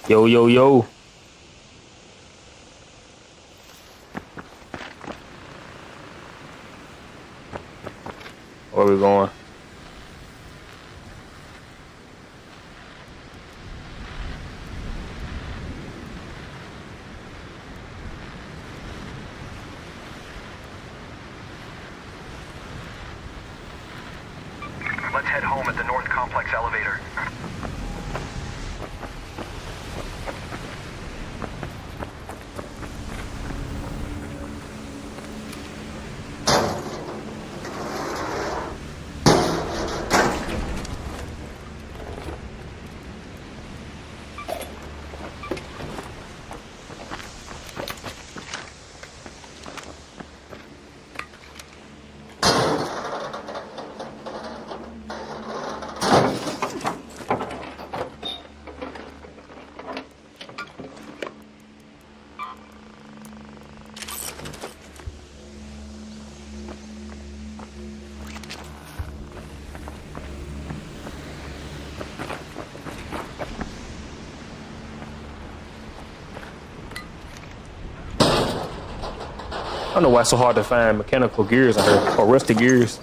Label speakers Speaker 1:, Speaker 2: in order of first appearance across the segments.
Speaker 1: Yo, yo, yo. Where we going?
Speaker 2: Let's head home at the North Complex elevator.
Speaker 1: I don't know why it's so hard to find mechanical gears in here, or rusty gears.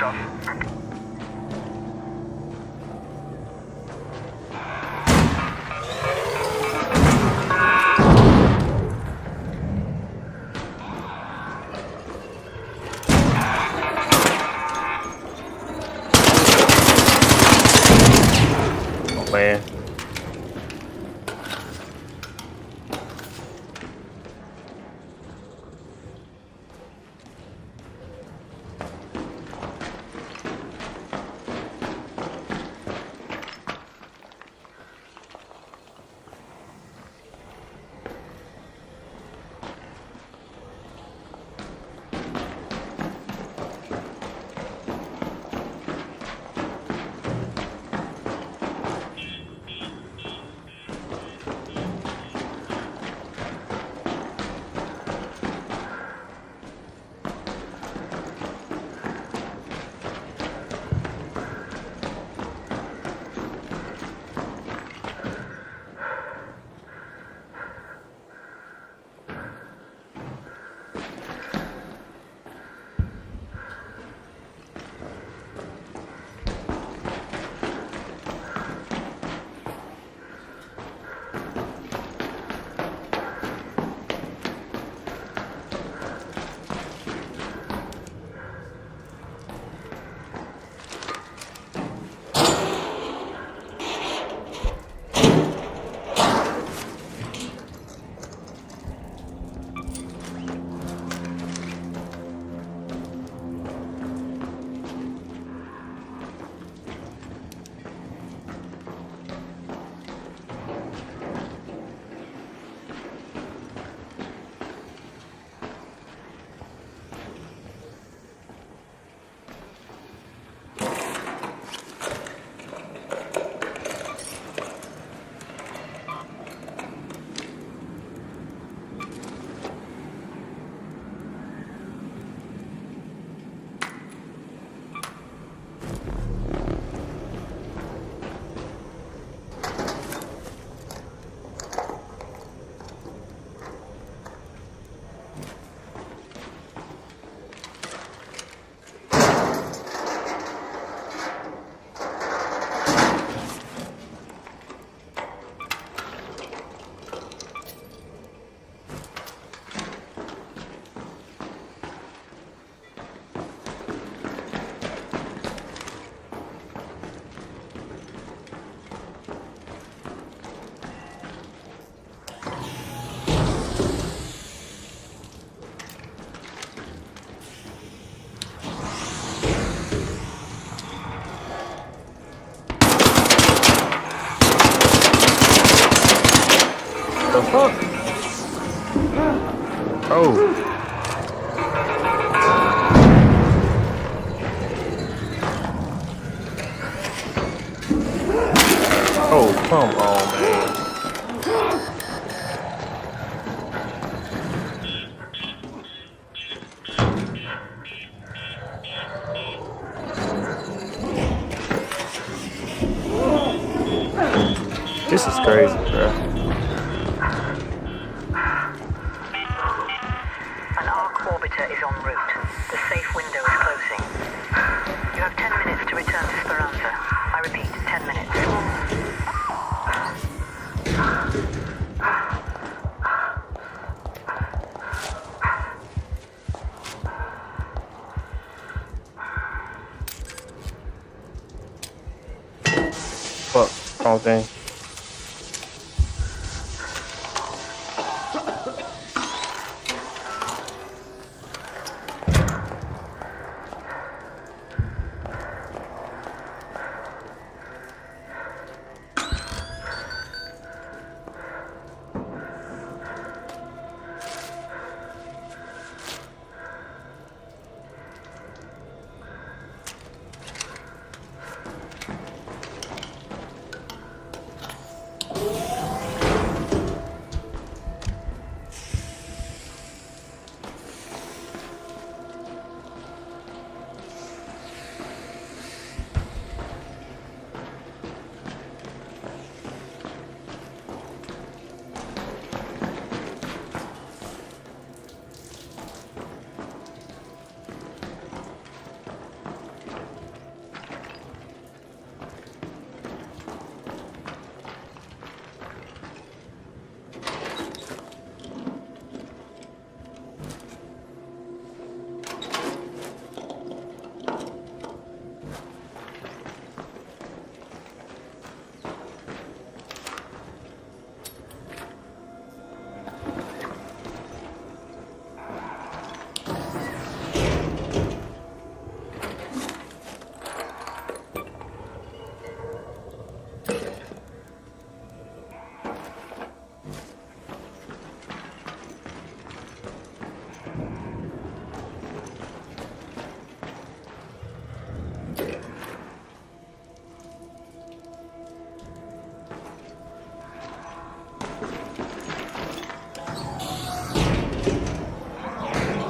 Speaker 2: stuff.
Speaker 1: Oh man. The fuck? Oh. Oh, come on, man. This is crazy, bro.
Speaker 3: An arc orbiter is en route. The safe window is closing. You have 10 minutes to return to Speranza. I repeat, 10 minutes.
Speaker 1: Fuck, wrong thing.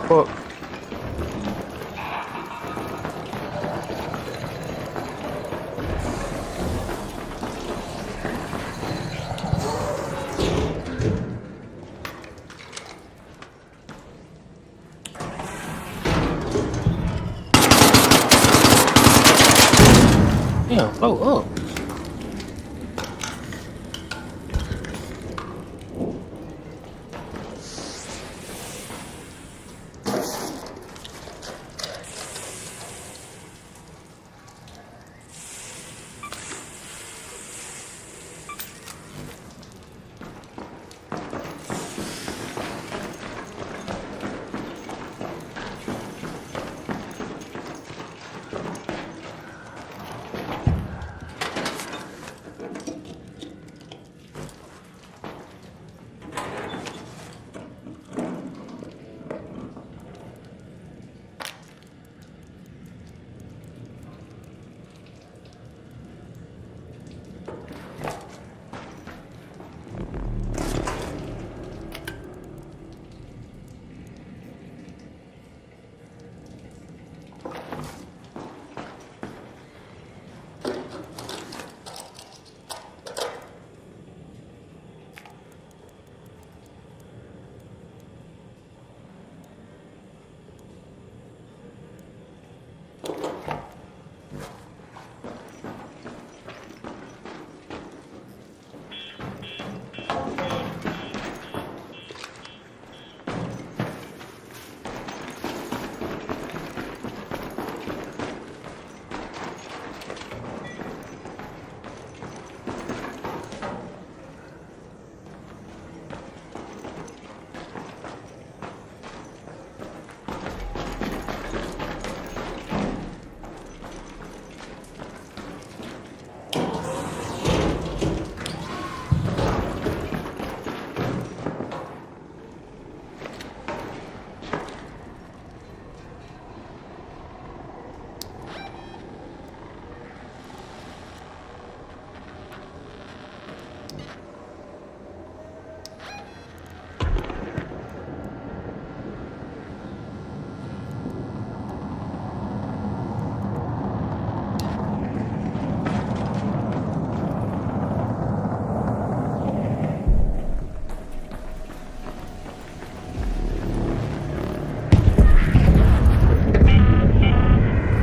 Speaker 1: Fuck. Damn, blow up.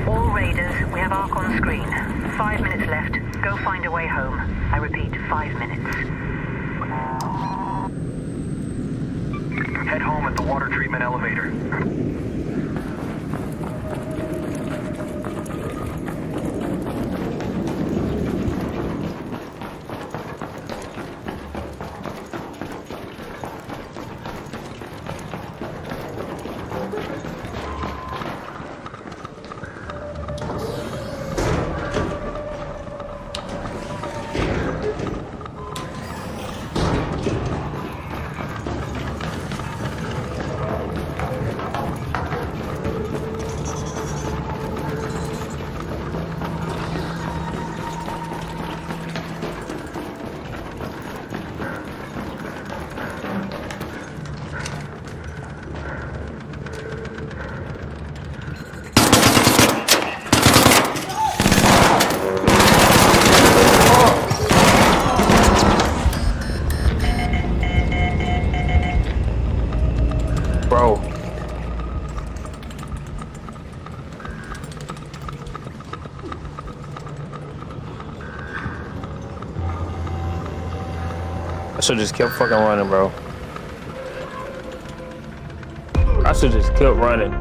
Speaker 3: All raiders, we have Ark on screen. 5 minutes left. Go find a way home. I repeat, 5 minutes.
Speaker 2: Head home at the water treatment elevator.
Speaker 1: Bro. I should just kept fucking running, bro. I should just kept running.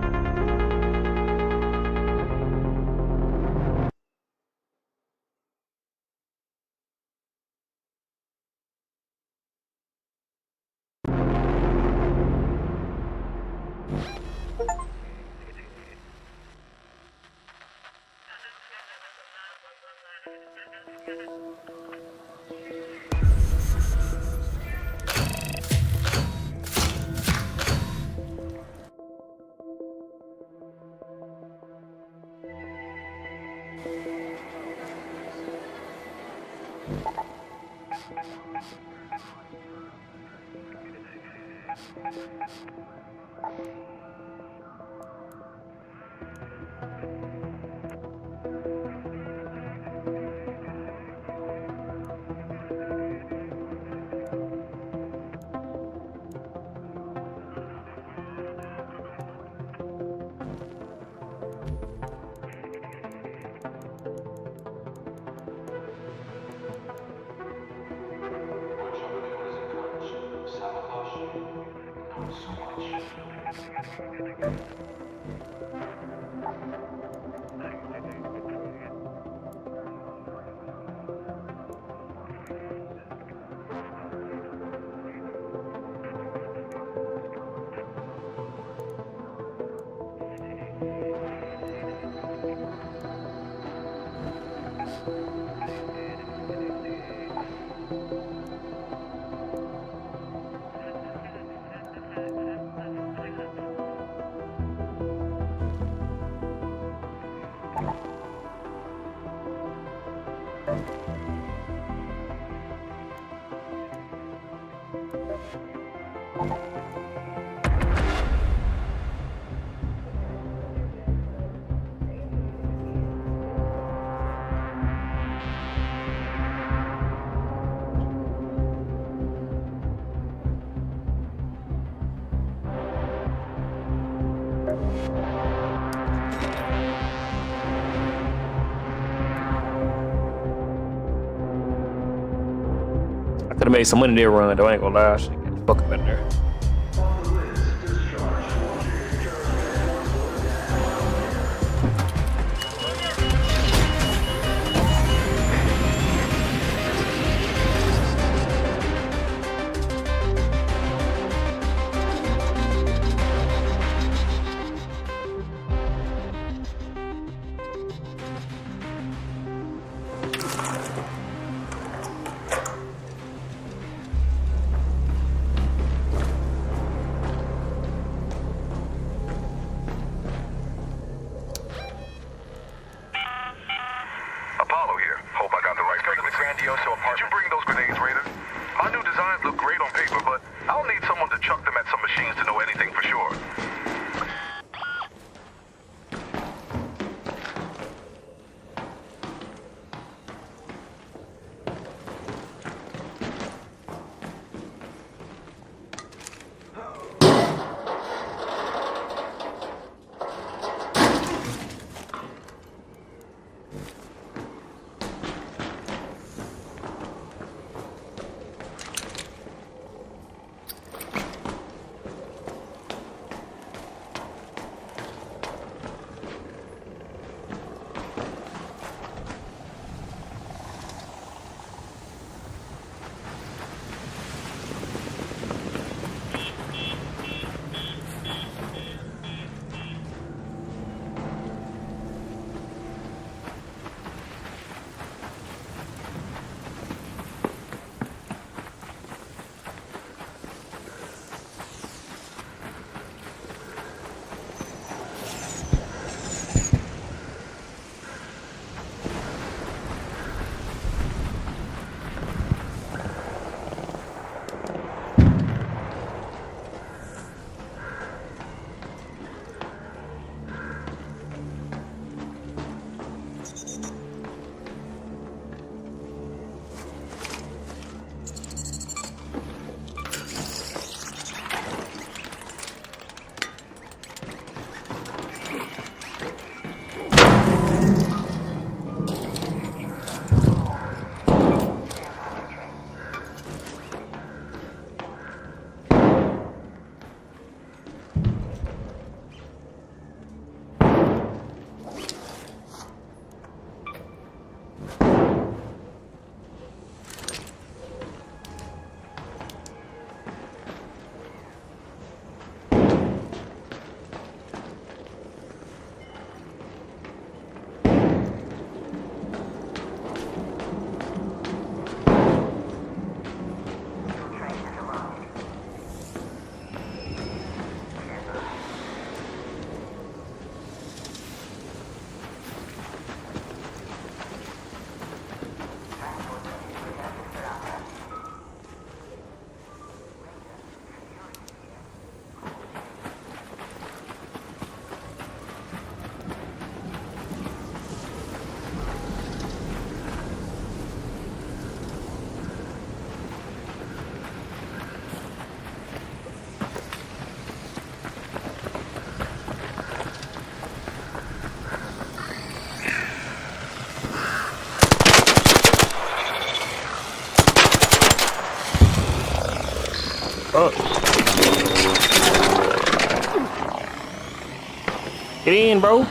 Speaker 1: Could have made some money there run though, I ain't gonna lie. I should get the fuck up in there. Fuck. Get in, bro.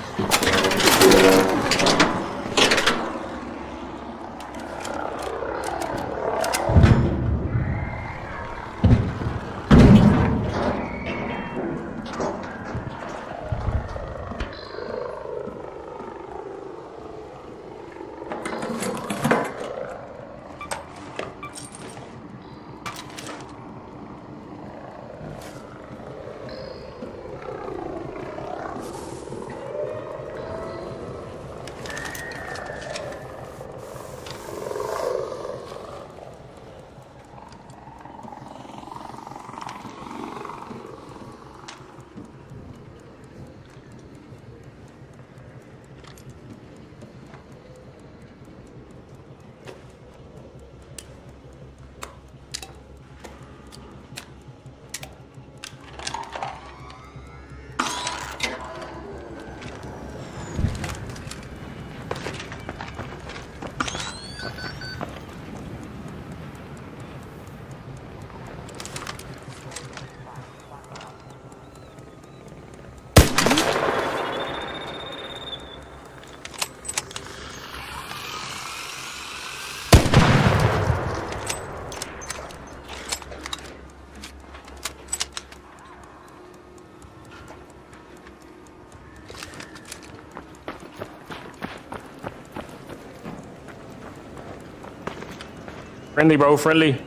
Speaker 1: Friendly, bro, friendly.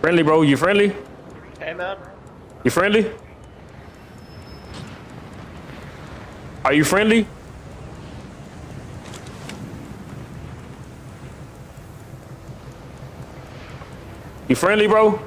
Speaker 1: Friendly, bro, you friendly?
Speaker 4: Hey, man.
Speaker 1: You friendly? Are you friendly? You friendly, bro?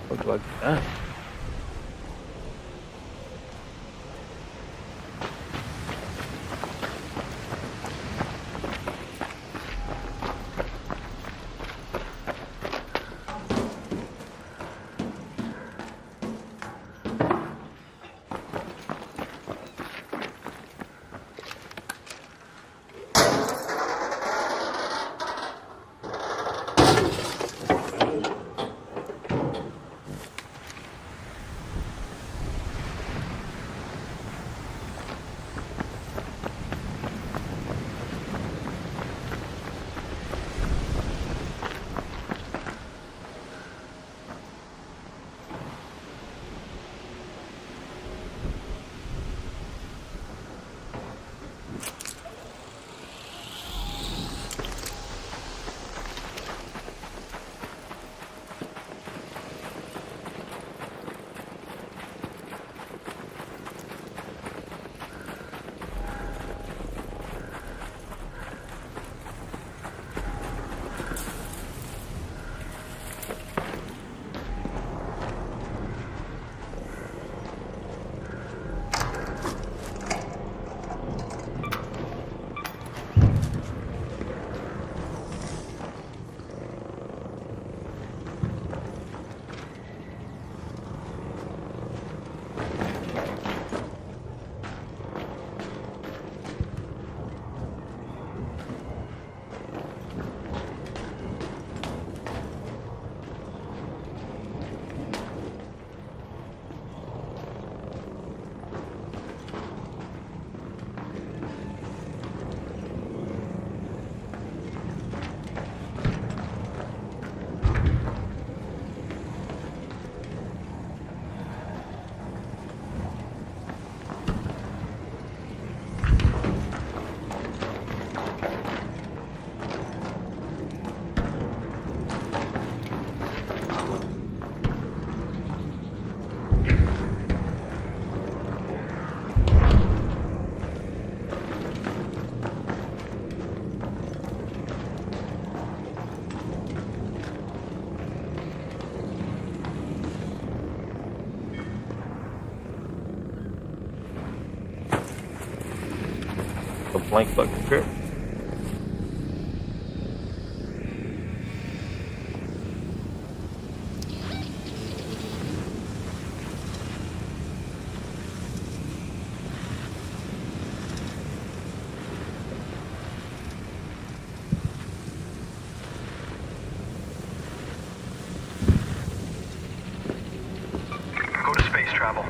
Speaker 1: What do I get done? blank fucking trip.
Speaker 2: Go to space travel.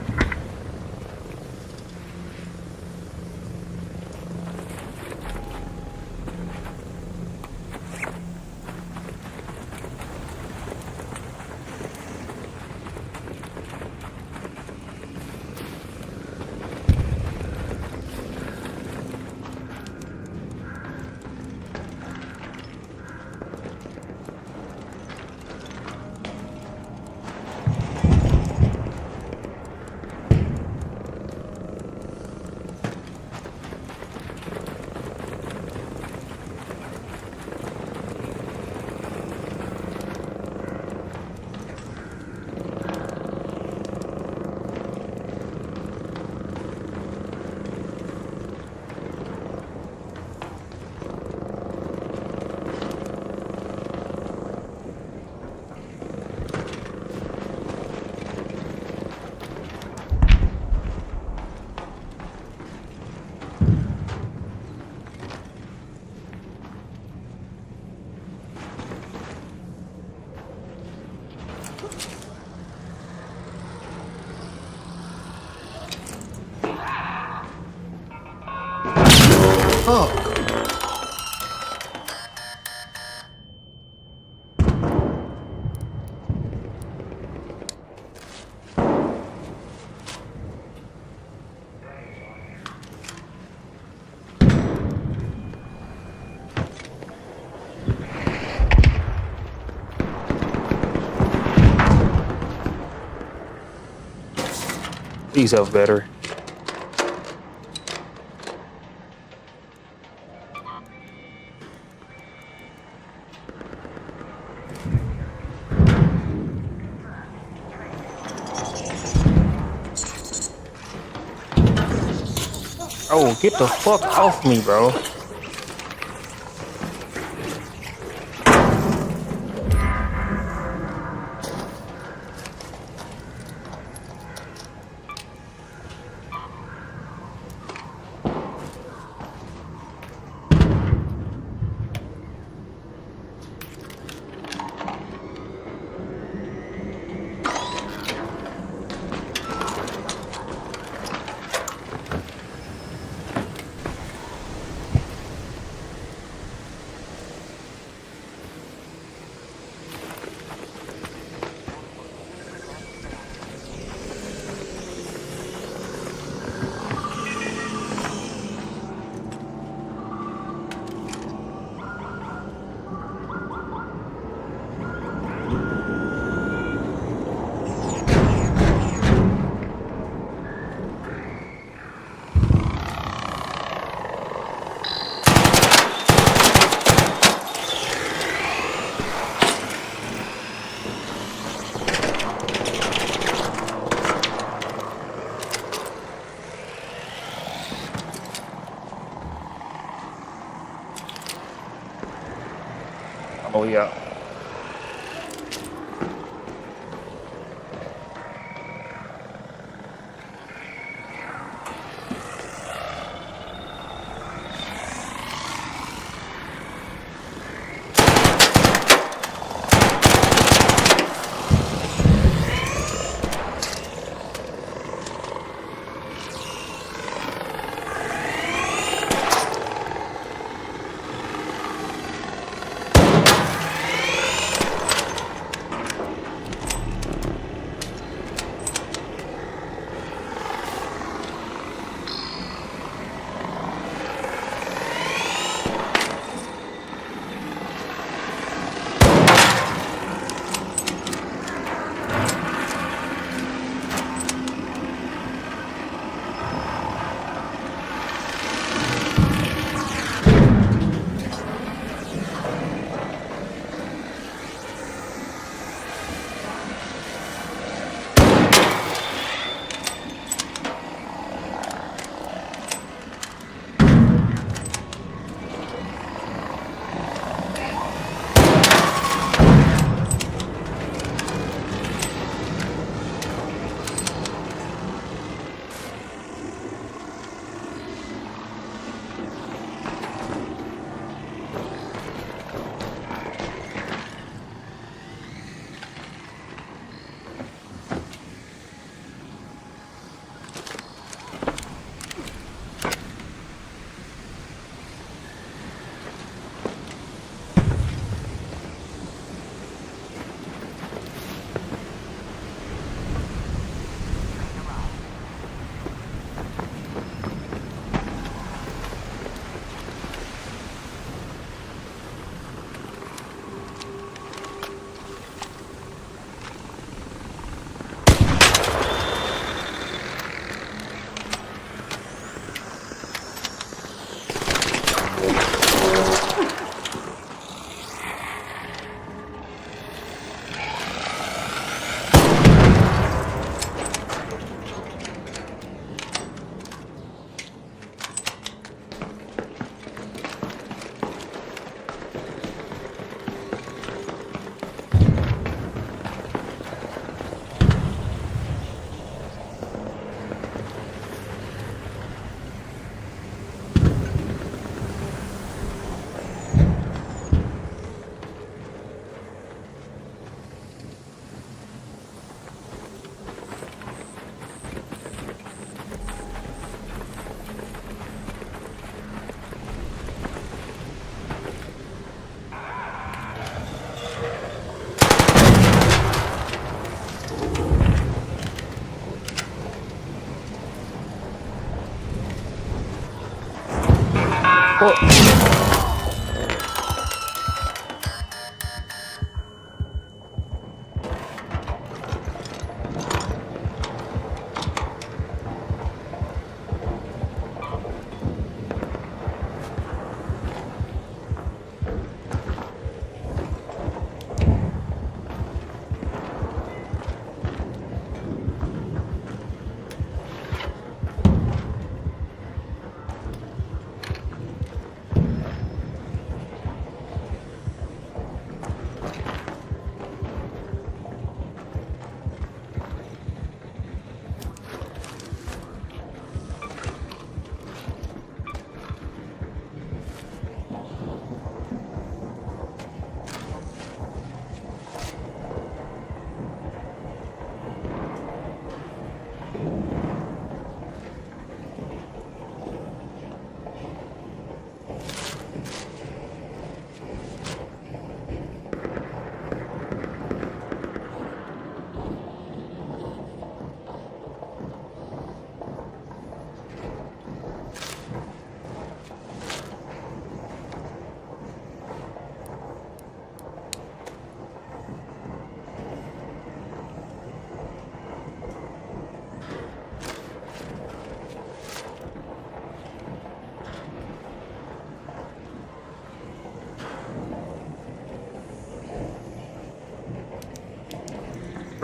Speaker 4: Fuck.
Speaker 1: Please have better. Oh, get the fuck off me, bro. Oh yeah.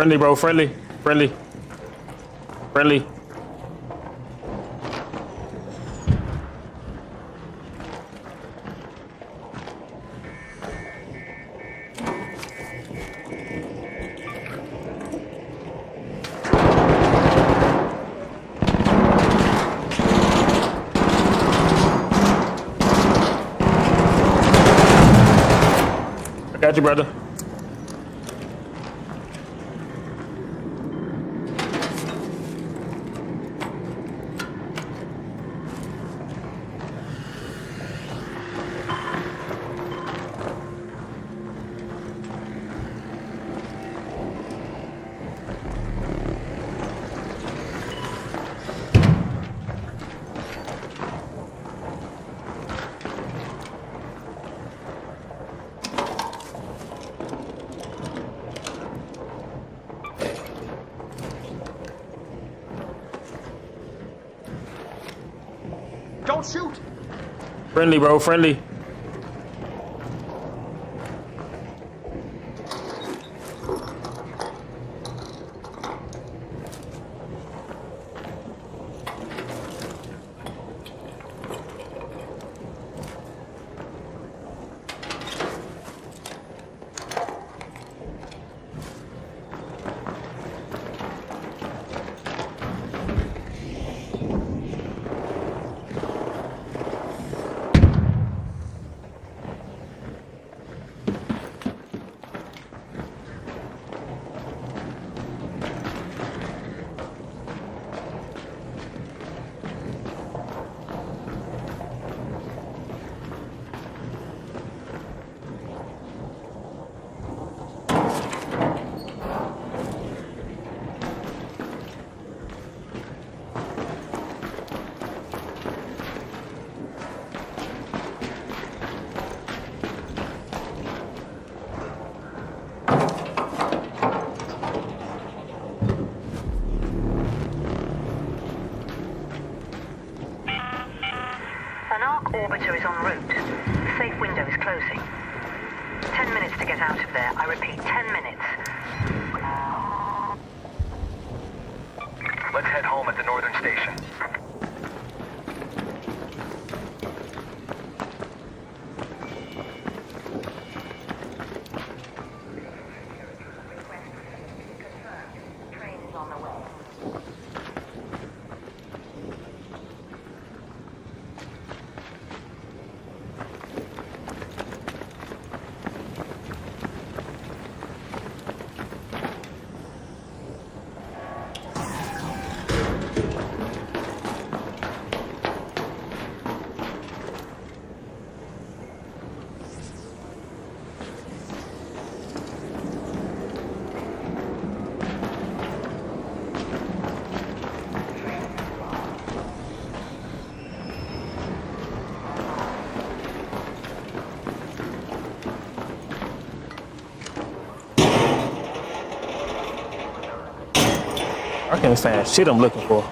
Speaker 1: Friendly, bro. Friendly. Friendly. Friendly. I got you, brother.
Speaker 2: Don't shoot!
Speaker 1: Friendly, bro. Friendly.
Speaker 3: An arc orbiter is en route. The safe window is closing. 10 minutes to get out of there. I repeat, 10 minutes.
Speaker 2: Let's head home at the northern station.
Speaker 3: Train is on the way.
Speaker 1: can't find shit I'm looking for.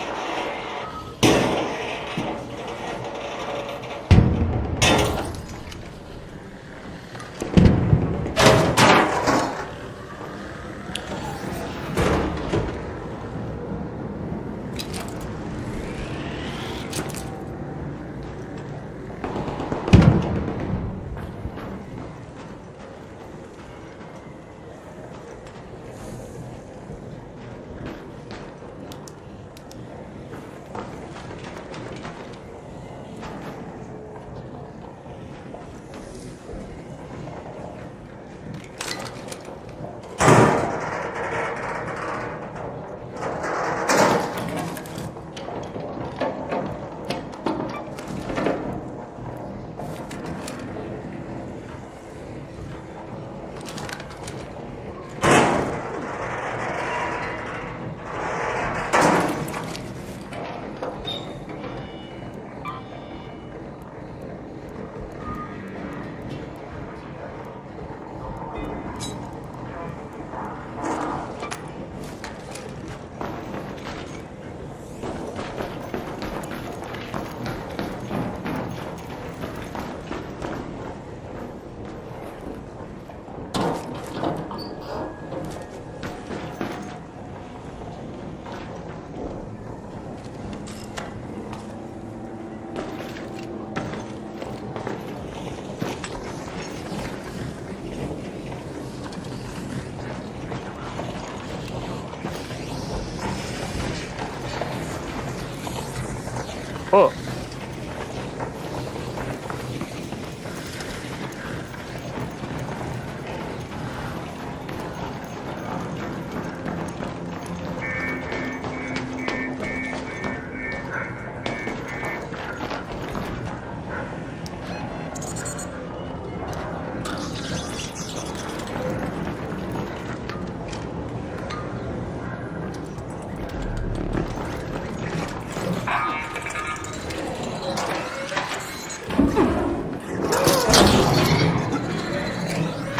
Speaker 1: Fuck.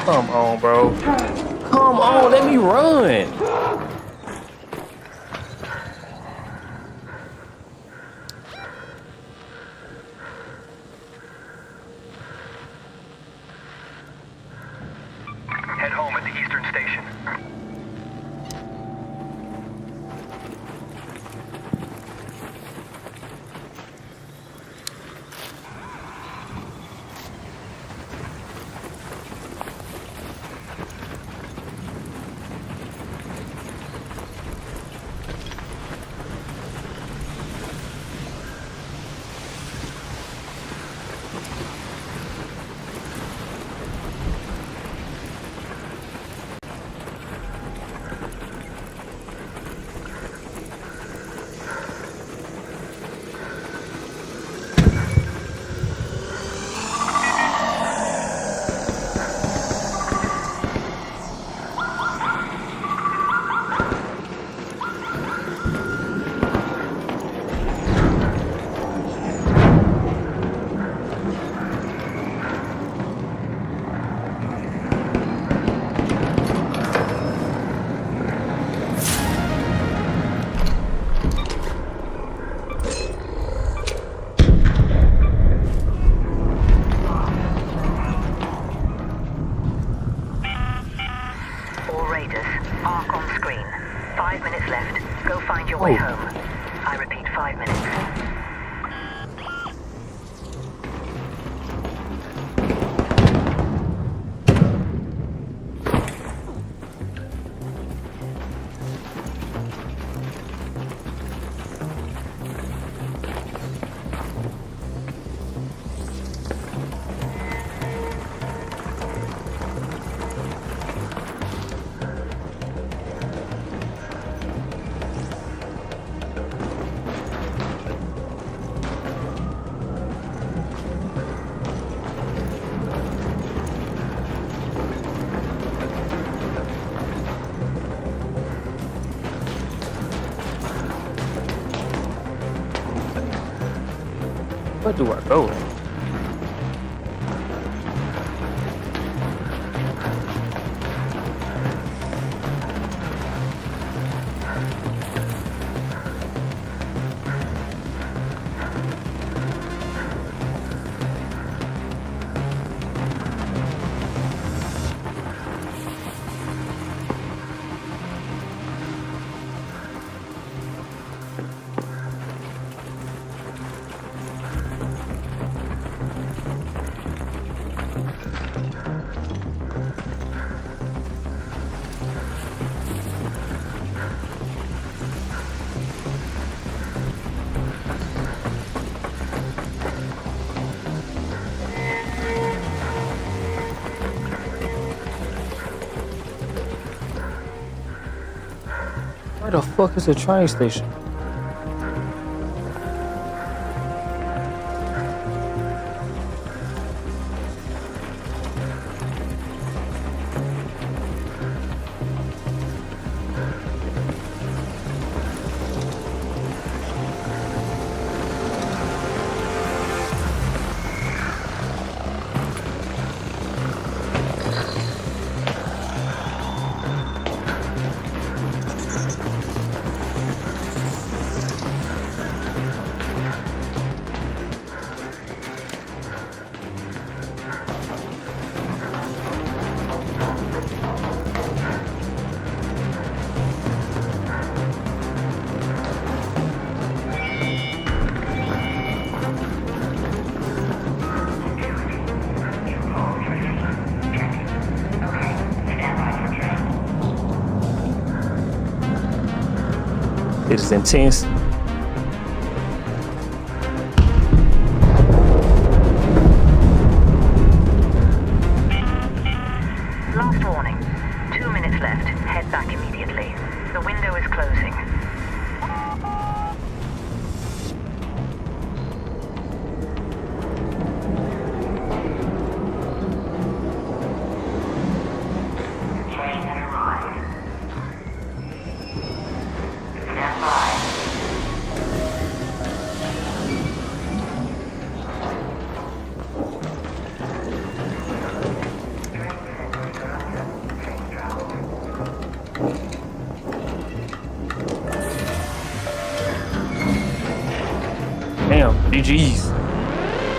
Speaker 1: Come on, bro. Come on, let me run.
Speaker 2: Head home at the Eastern Station.
Speaker 3: Arc on screen. 5 minutes left. Go find your way home. I repeat, 5 minutes.
Speaker 1: Where do I go? Where the fuck is the train station? It is intense.
Speaker 3: Last warning. 2 minutes left. Head back immediately. The window is closing. Train has arrived. Stand by.
Speaker 1: Damn, GG's.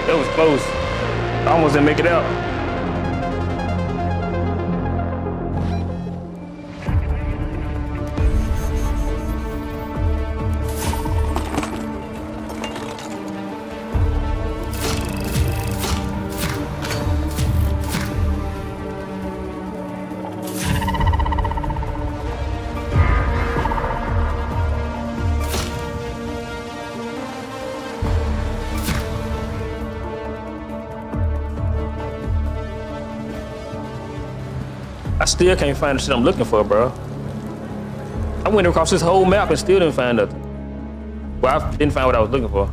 Speaker 1: That was close. I almost didn't make it out. I still can't find the shit I'm looking for, bro. I went across this whole map and still didn't find nothing. Well, I didn't find what I was looking for.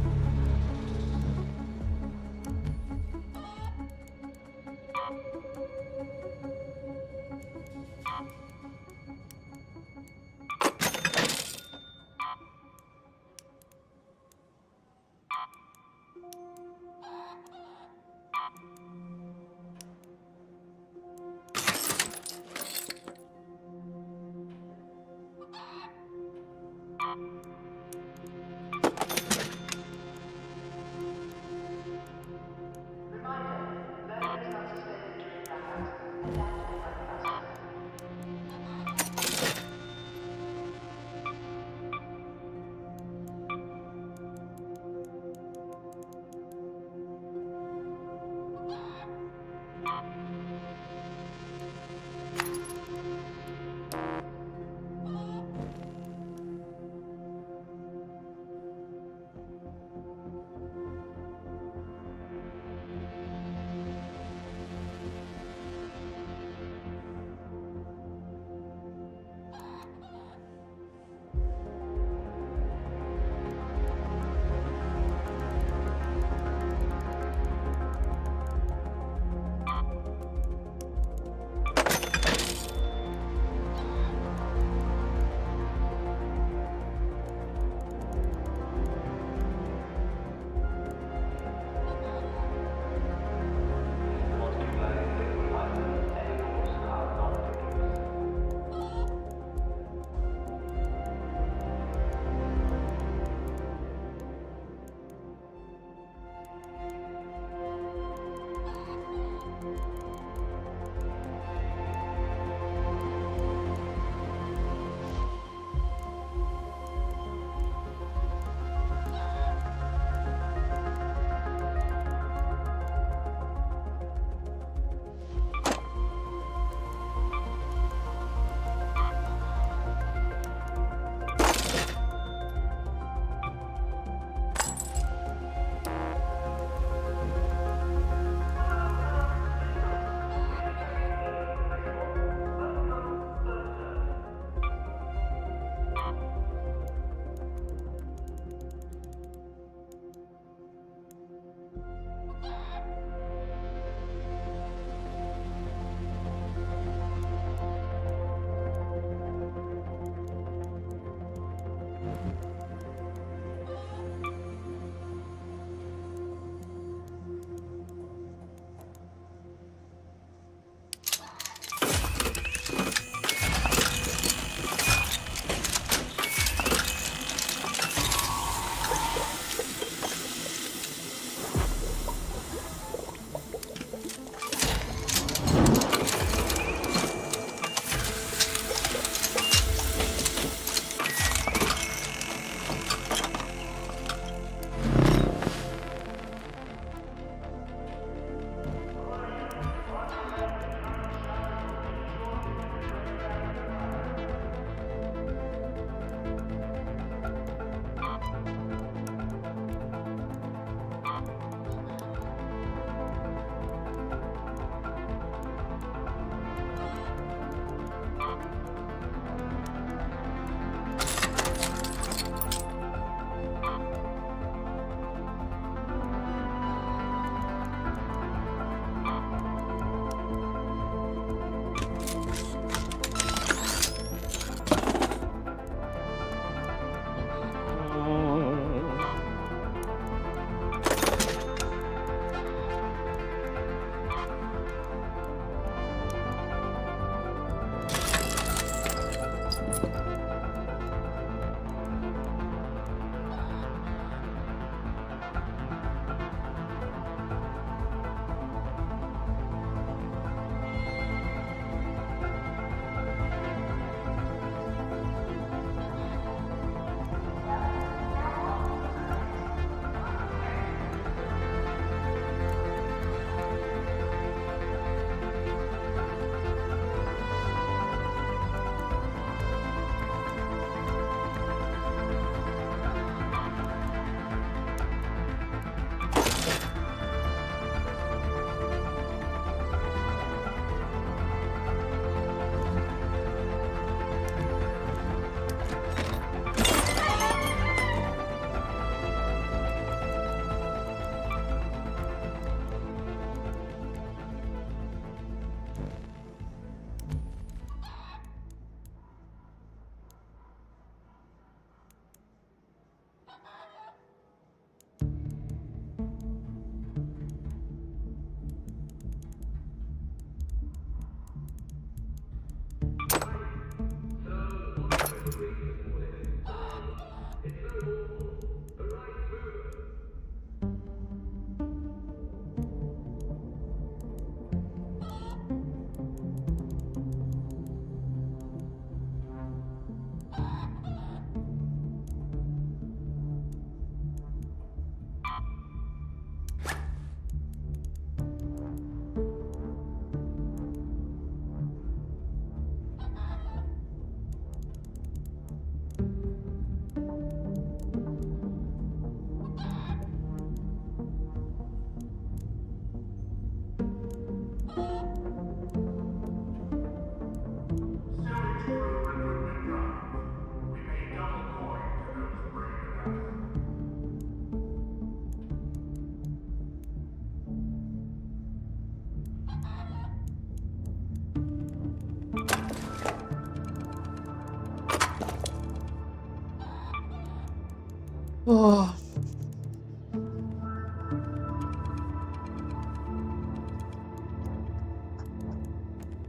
Speaker 1: Oh.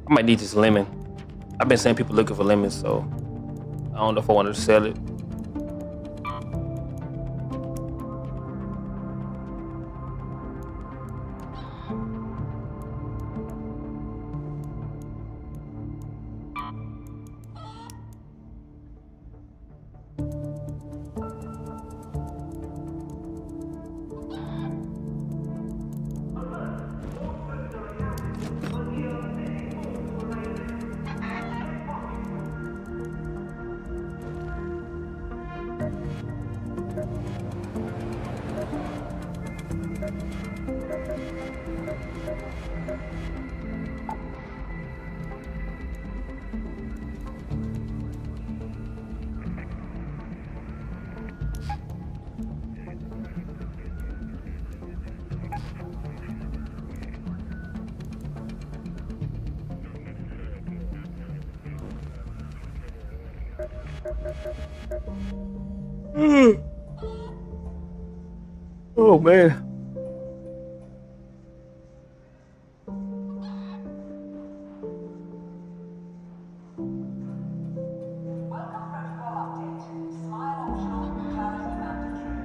Speaker 1: I might need this lemon. I've been seeing people looking for lemons, so I don't know if I wanted to sell it. Oh man.
Speaker 4: Welcome protocol update. Smile optional, clarity mandatory.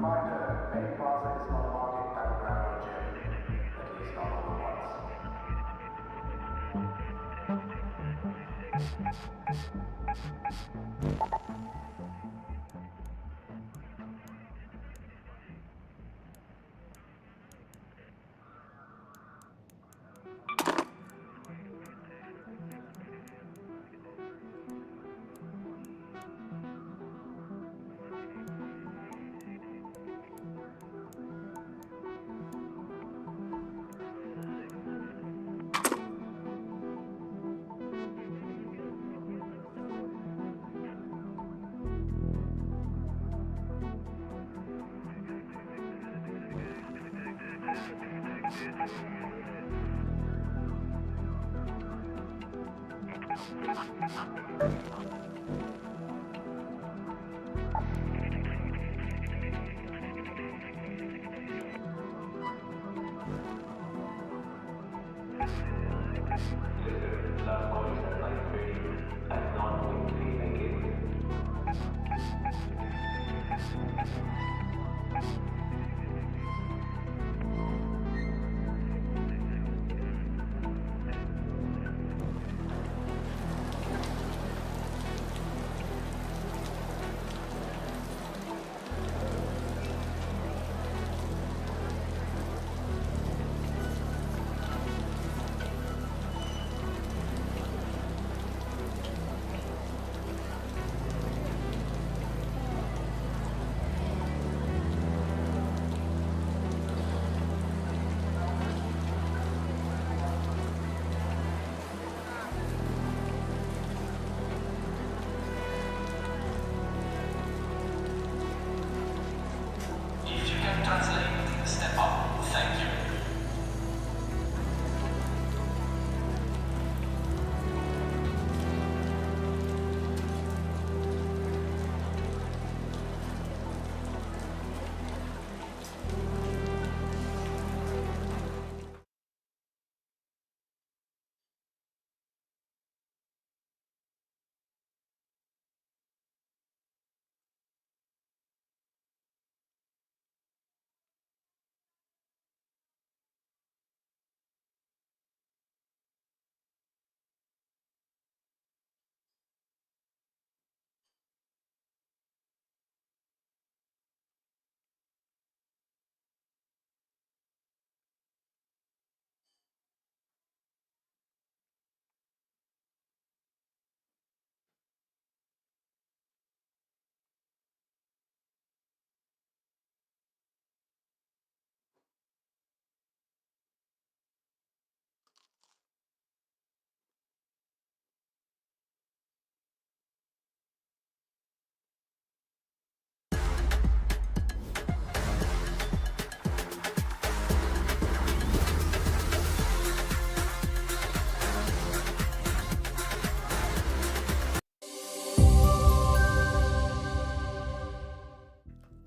Speaker 5: Reminder, Bay Plaza is not a market, battleground, or gym. At least not all at once.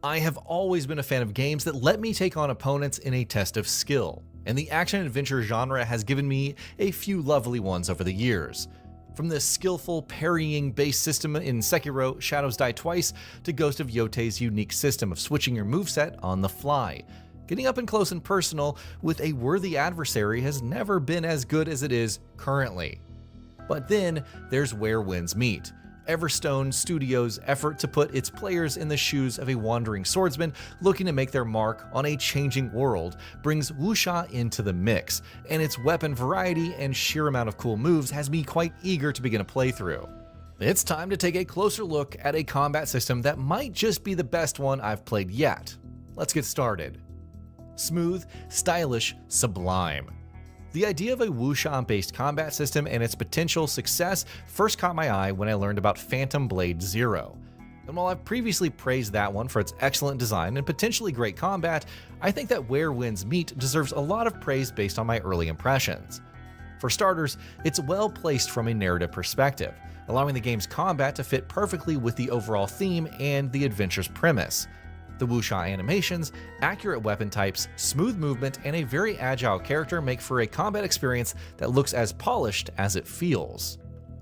Speaker 6: I have always been a fan of games that let me take on opponents in a test of skill, and the action-adventure genre has given me a few lovely ones over the years. From the skillful parrying-based system in Sekiro Shadows Die Twice to Ghost of Yotei's unique system of switching your moveset on the fly. Getting up and close and personal with a worthy adversary has never been as good as it is currently. But then there's Where Winds Meet. Everstone Studios' effort to put its players in the shoes of a wandering swordsman looking to make their mark on a changing world brings wuxia into the mix, and its weapon variety and sheer amount of cool moves has me quite eager to begin a playthrough. It's time to take a closer look at a combat system that might just be the best one I've played yet. Let's get started. Smooth, stylish, sublime. The idea of a wuxia-based combat system and its potential success first caught my eye when I learned about Phantom Blade Zero. And while I've previously praised that one for its excellent design and potentially great combat, I think that Where Winds Meet deserves a lot of praise based on my early impressions. For starters, it's well placed from a narrative perspective, allowing the game's combat to fit perfectly with the overall theme and the adventure's premise. The wuxia animations, accurate weapon types, smooth movement, and a very agile character make for a combat experience that looks as polished as it feels.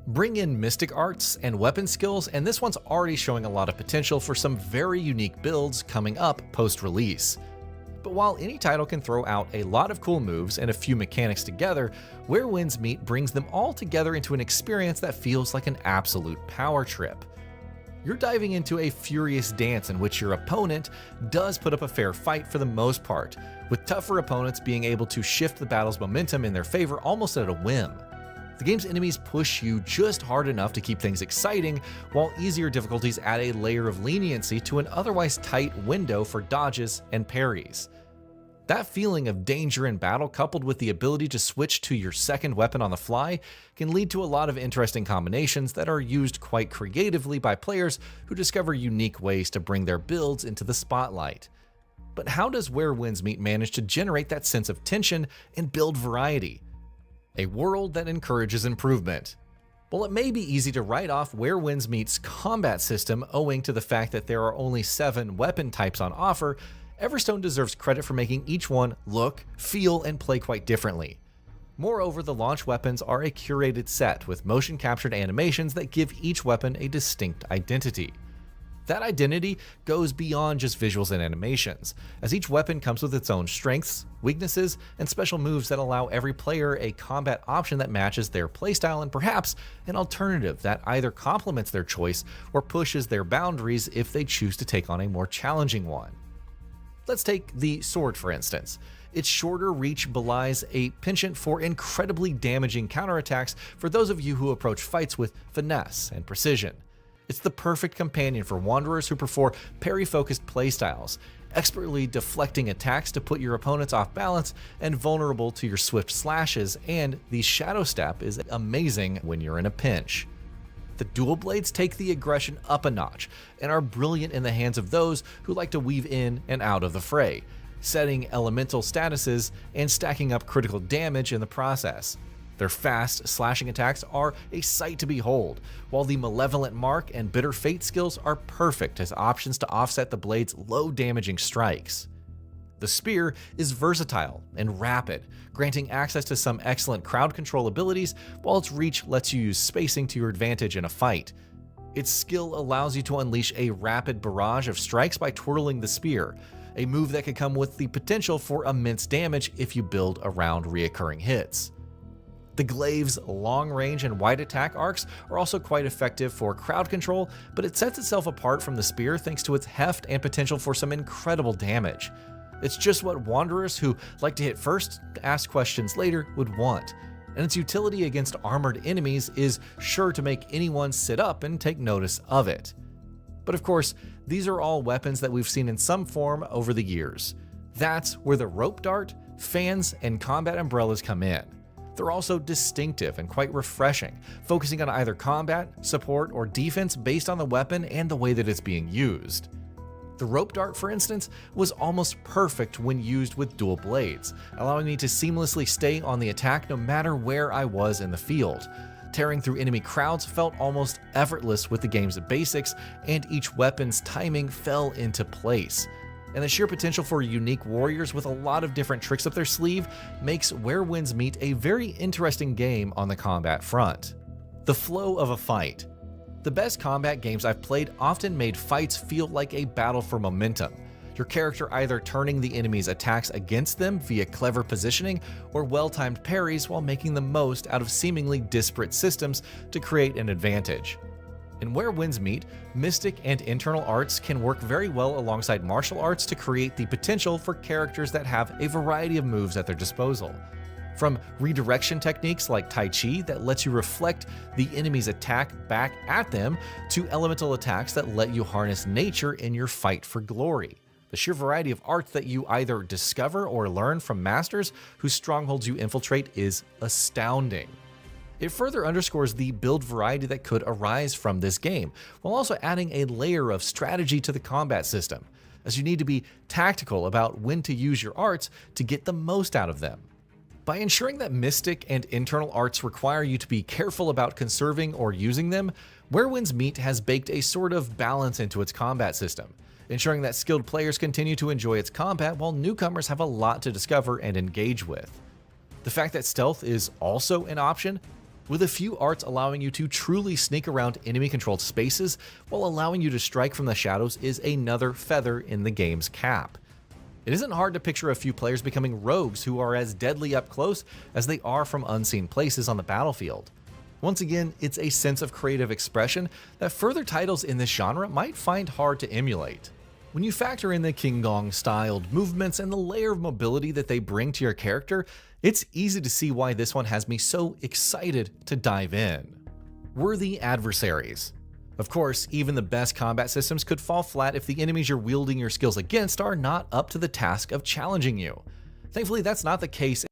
Speaker 6: Bring in mystic arts and weapon skills, and this one's already showing a lot of potential for some very unique builds coming up post-release. But while any title can throw out a lot of cool moves and a few mechanics together, Where Winds Meet brings them all together into an experience that feels like an absolute power trip. You're diving into a furious dance in which your opponent does put up a fair fight for the most part, with tougher opponents being able to shift the battle's momentum in their favor almost at a whim. The game's enemies push you just hard enough to keep things exciting, while easier difficulties add a layer of leniency to an otherwise tight window for dodges and parries. That feeling of danger in battle, coupled with the ability to switch to your second weapon on the fly, can lead to a lot of interesting combinations that are used quite creatively by players who discover unique ways to bring their builds into the spotlight. But how does Where Winds Meet manage to generate that sense of tension and build variety? A world that encourages improvement. While it may be easy to write off Where Winds Meet's combat system owing to the fact that there are only 7 weapon types on offer, Everstone deserves credit for making each one look, feel, and play quite differently. Moreover, the launch weapons are a curated set with motion-captured animations that give each weapon a distinct identity. That identity goes beyond just visuals and animations, as each weapon comes with its own strengths, weaknesses, and special moves that allow every player a combat option that matches their playstyle and perhaps an alternative that either complements their choice or pushes their boundaries if they choose to take on a more challenging one. Let's take the sword for instance. Its shorter reach belies a penchant for incredibly damaging counterattacks for those of you who approach fights with finesse and precision. It's the perfect companion for wanderers who prefer parry-focused playstyles, expertly deflecting attacks to put your opponents off balance and vulnerable to your swift slashes, and the Shadow Step is amazing when you're in a pinch. The dual blades take the aggression up a notch and are brilliant in the hands of those who like to weave in and out of the fray, setting elemental statuses and stacking up critical damage in the process. Their fast, slashing attacks are a sight to behold, while the Malevolent Mark and Bitter Fate skills are perfect as options to offset the blade's low damaging strikes. The spear is versatile and rapid, granting access to some excellent crowd control abilities, while its reach lets you use spacing to your advantage in a fight. Its skill allows you to unleash a rapid barrage of strikes by twirling the spear, a move that can come with the potential for immense damage if you build around reoccurring hits. The glaive's long range and wide attack arcs are also quite effective for crowd control, but it sets itself apart from the spear thanks to its heft and potential for some incredible damage. It's just what wanderers who like to hit first, ask questions later would want, and its utility against armored enemies is sure to make anyone sit up and take notice of it. But of course, these are all weapons that we've seen in some form over the years. That's where the rope dart, fans, and combat umbrellas come in. They're also distinctive and quite refreshing, focusing on either combat, support, or defense based on the weapon and the way that it's being used. The rope dart, for instance, was almost perfect when used with dual blades, allowing me to seamlessly stay on the attack no matter where I was in the field. Tearing through enemy crowds felt almost effortless with the game's basics, and each weapon's timing fell into place. And the sheer potential for unique warriors with a lot of different tricks up their sleeve makes Where Winds Meet a very interesting game on the combat front. The flow of a fight. The best combat games I've played often made fights feel like a battle for momentum. Your character either turning the enemy's attacks against them via clever positioning or well-timed parries while making the most out of seemingly disparate systems to create an advantage. In Where Winds Meet, mystic and internal arts can work very well alongside martial arts to create the potential for characters that have a variety of moves at their disposal. From redirection techniques like Tai Chi that lets you reflect the enemy's attack back at them, to elemental attacks that let you harness nature in your fight for glory. The sheer variety of arts that you either discover or learn from masters whose strongholds you infiltrate is astounding. It further underscores the build variety that could arise from this game, while also adding a layer of strategy to the combat system, as you need to be tactical about when to use your arts to get the most out of them. By ensuring that mystic and internal arts require you to be careful about conserving or using them, Where Winds Meet has baked a sort of balance into its combat system, ensuring that skilled players continue to enjoy its combat while newcomers have a lot to discover and engage with. The fact that stealth is also an option, with a few arts allowing you to truly sneak around enemy-controlled spaces while allowing you to strike from the shadows, is another feather in the game's cap. It isn't hard to picture a few players becoming rogues who are as deadly up close as they are from unseen places on the battlefield. Once again, it's a sense of creative expression that further titles in this genre might find hard to emulate. When you factor in the King Gong-styled movements and the layer of mobility that they bring to your character, it's easy to see why this one has me so excited to dive in. Worthy adversaries. Of course, even the best combat systems could fall flat if the enemies you're wielding your skills against are not up to the task of challenging you. Thankfully, that's not the case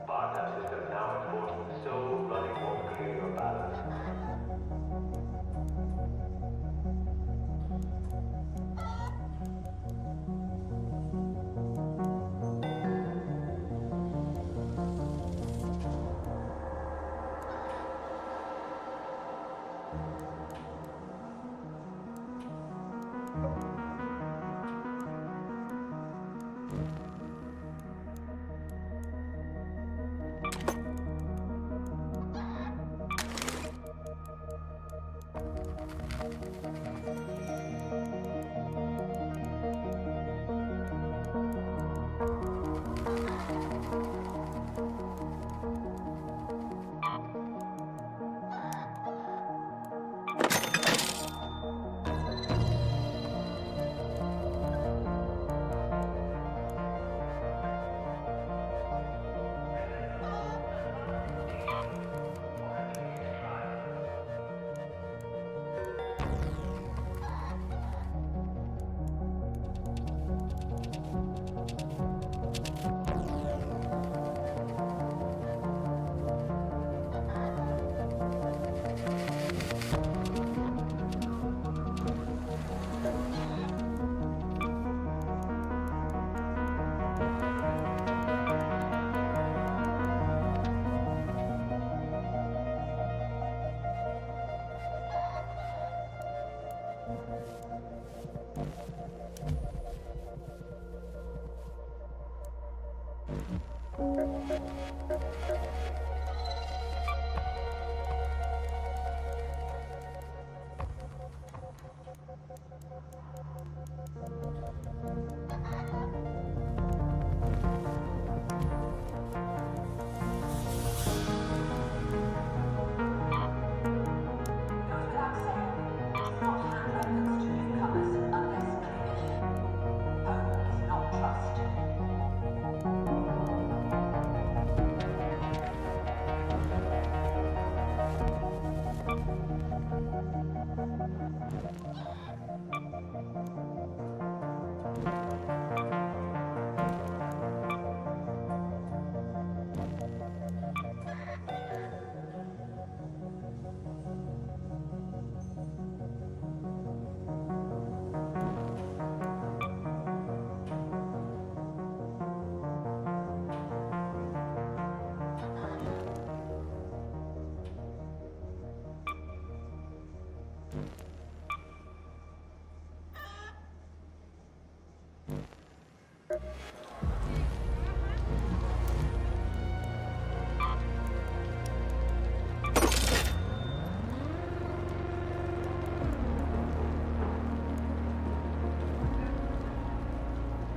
Speaker 5: Bypass system now enforced. So running won't clear your balance.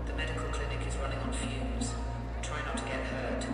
Speaker 3: The medical
Speaker 7: clinic is running on fumes. Try not to get hurt.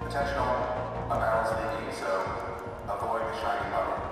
Speaker 5: Attention all, a barrel's leaking, so avoid the shiny puddle.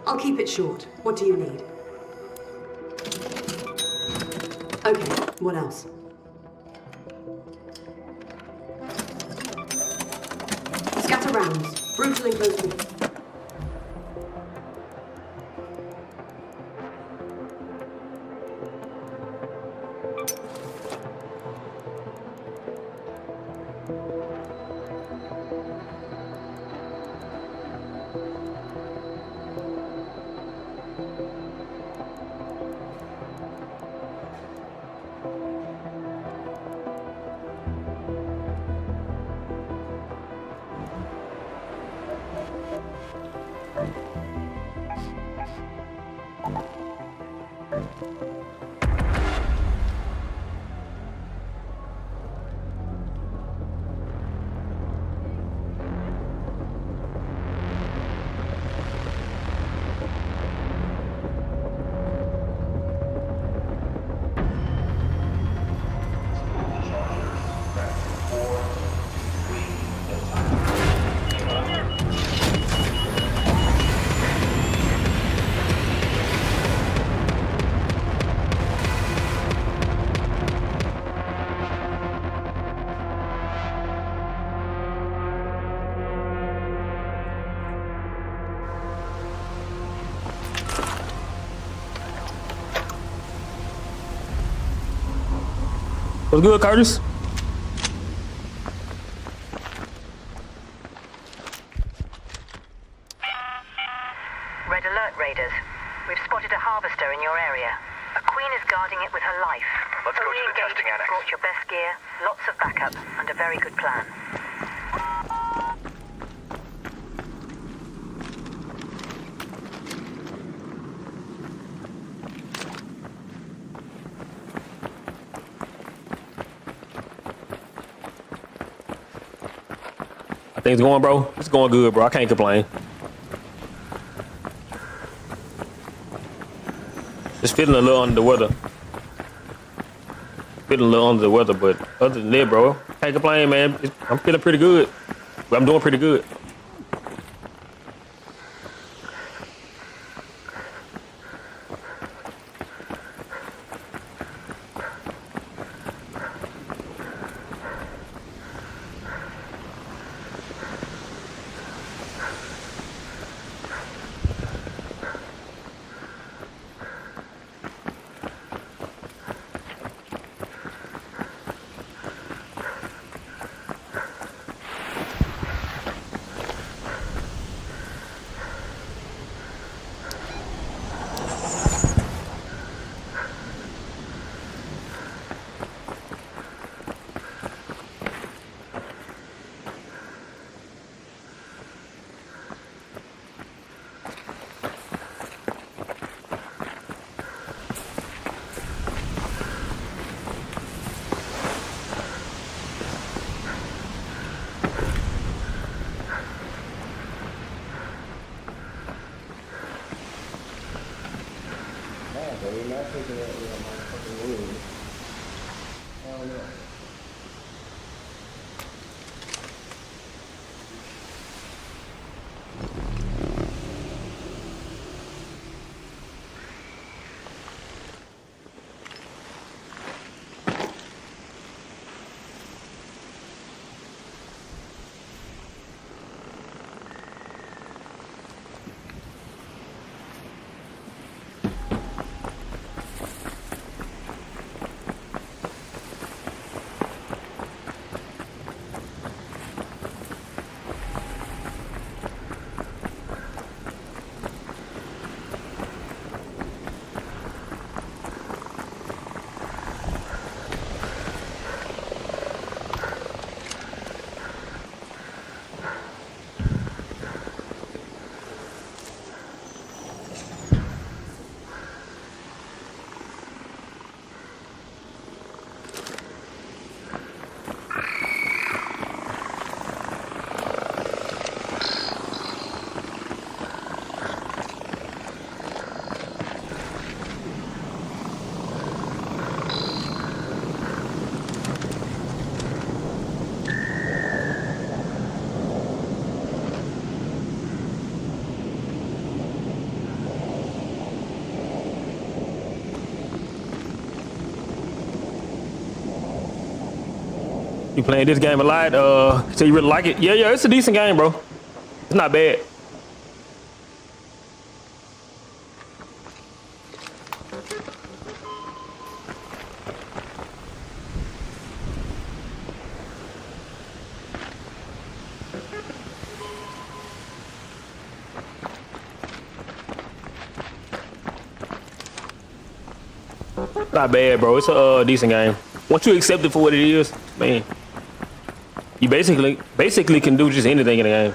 Speaker 8: I'll keep it short. What do you need? Okay, what else? Scatter rounds. Brutal in close quarters.
Speaker 1: What's good, Curtis?
Speaker 3: Red alert, raiders. We've spotted a harvester in your area. A queen is guarding it with her life.
Speaker 2: Let's go to the
Speaker 3: Re-engage
Speaker 2: testing
Speaker 3: if you've
Speaker 2: annex.
Speaker 3: brought your best gear, lots of backup, and a very good plan.
Speaker 1: I think it's going, bro. It's going good, bro. I can't complain. Just feeling a little under the weather. Feeling a little under the weather, but other than that, bro, can't complain, man. I'm feeling pretty good. I'm doing pretty good. You playing this game a lot? So you really like it? Yeah, it's a decent game, bro. It's not bad. Not bad, bro. It's a decent game. Once you accept it for what it is, man, you basically can do just anything in the game.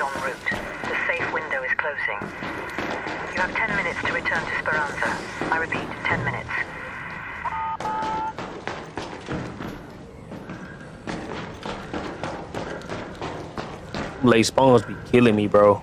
Speaker 3: en route. The safe window is closing. You have 10 minutes to return to Speranza. I repeat, 10 minutes.
Speaker 1: Late spawns be killing me, bro.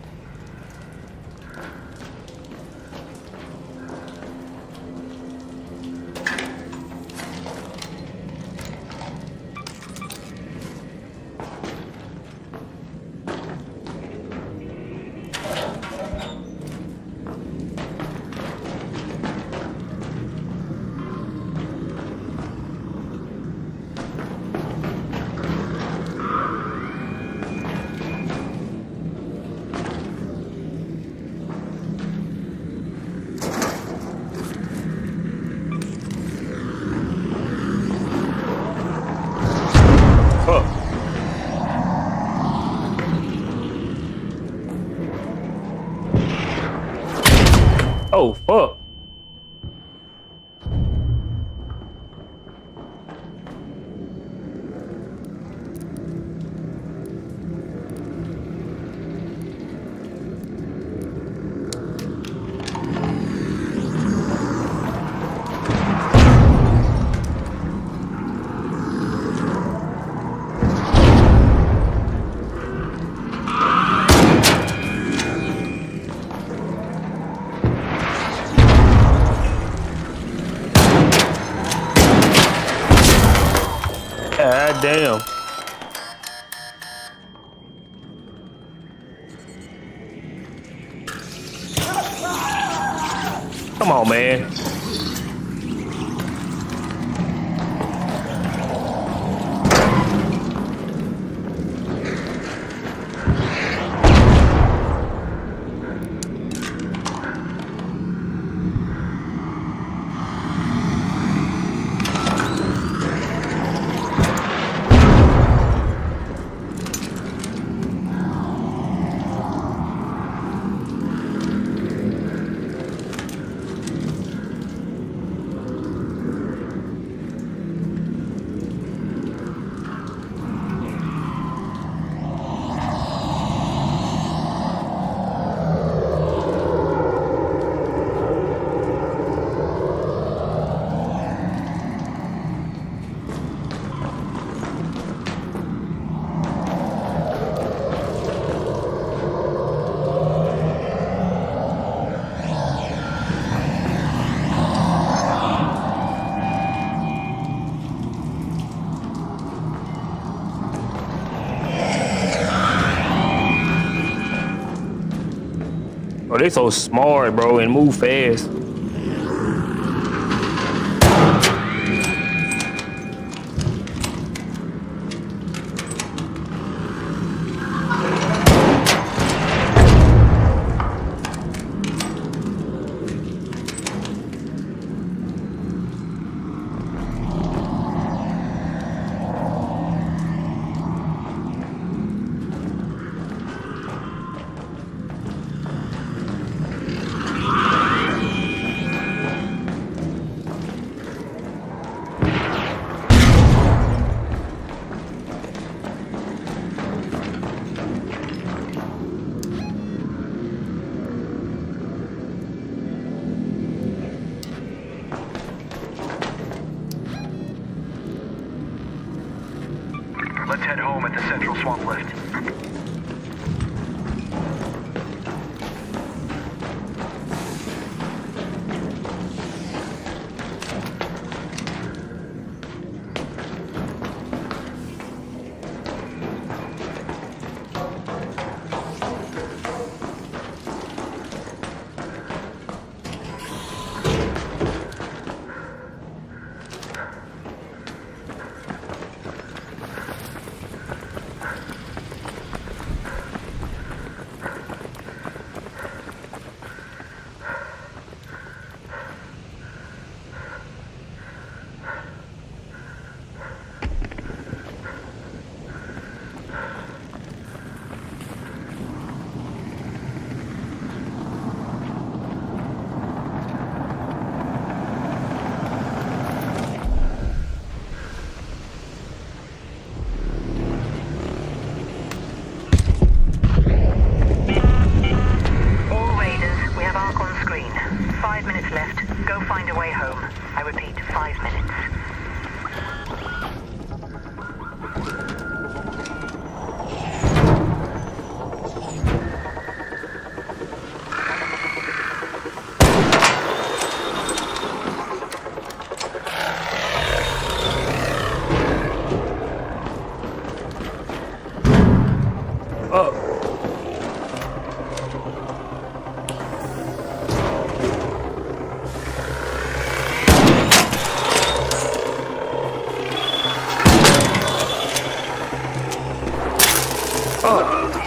Speaker 1: Fuck. Oh, fuck. God damn. Come on, man. Oh, they so smart, bro, and move fast.
Speaker 2: Let's head home at the central swamp lift.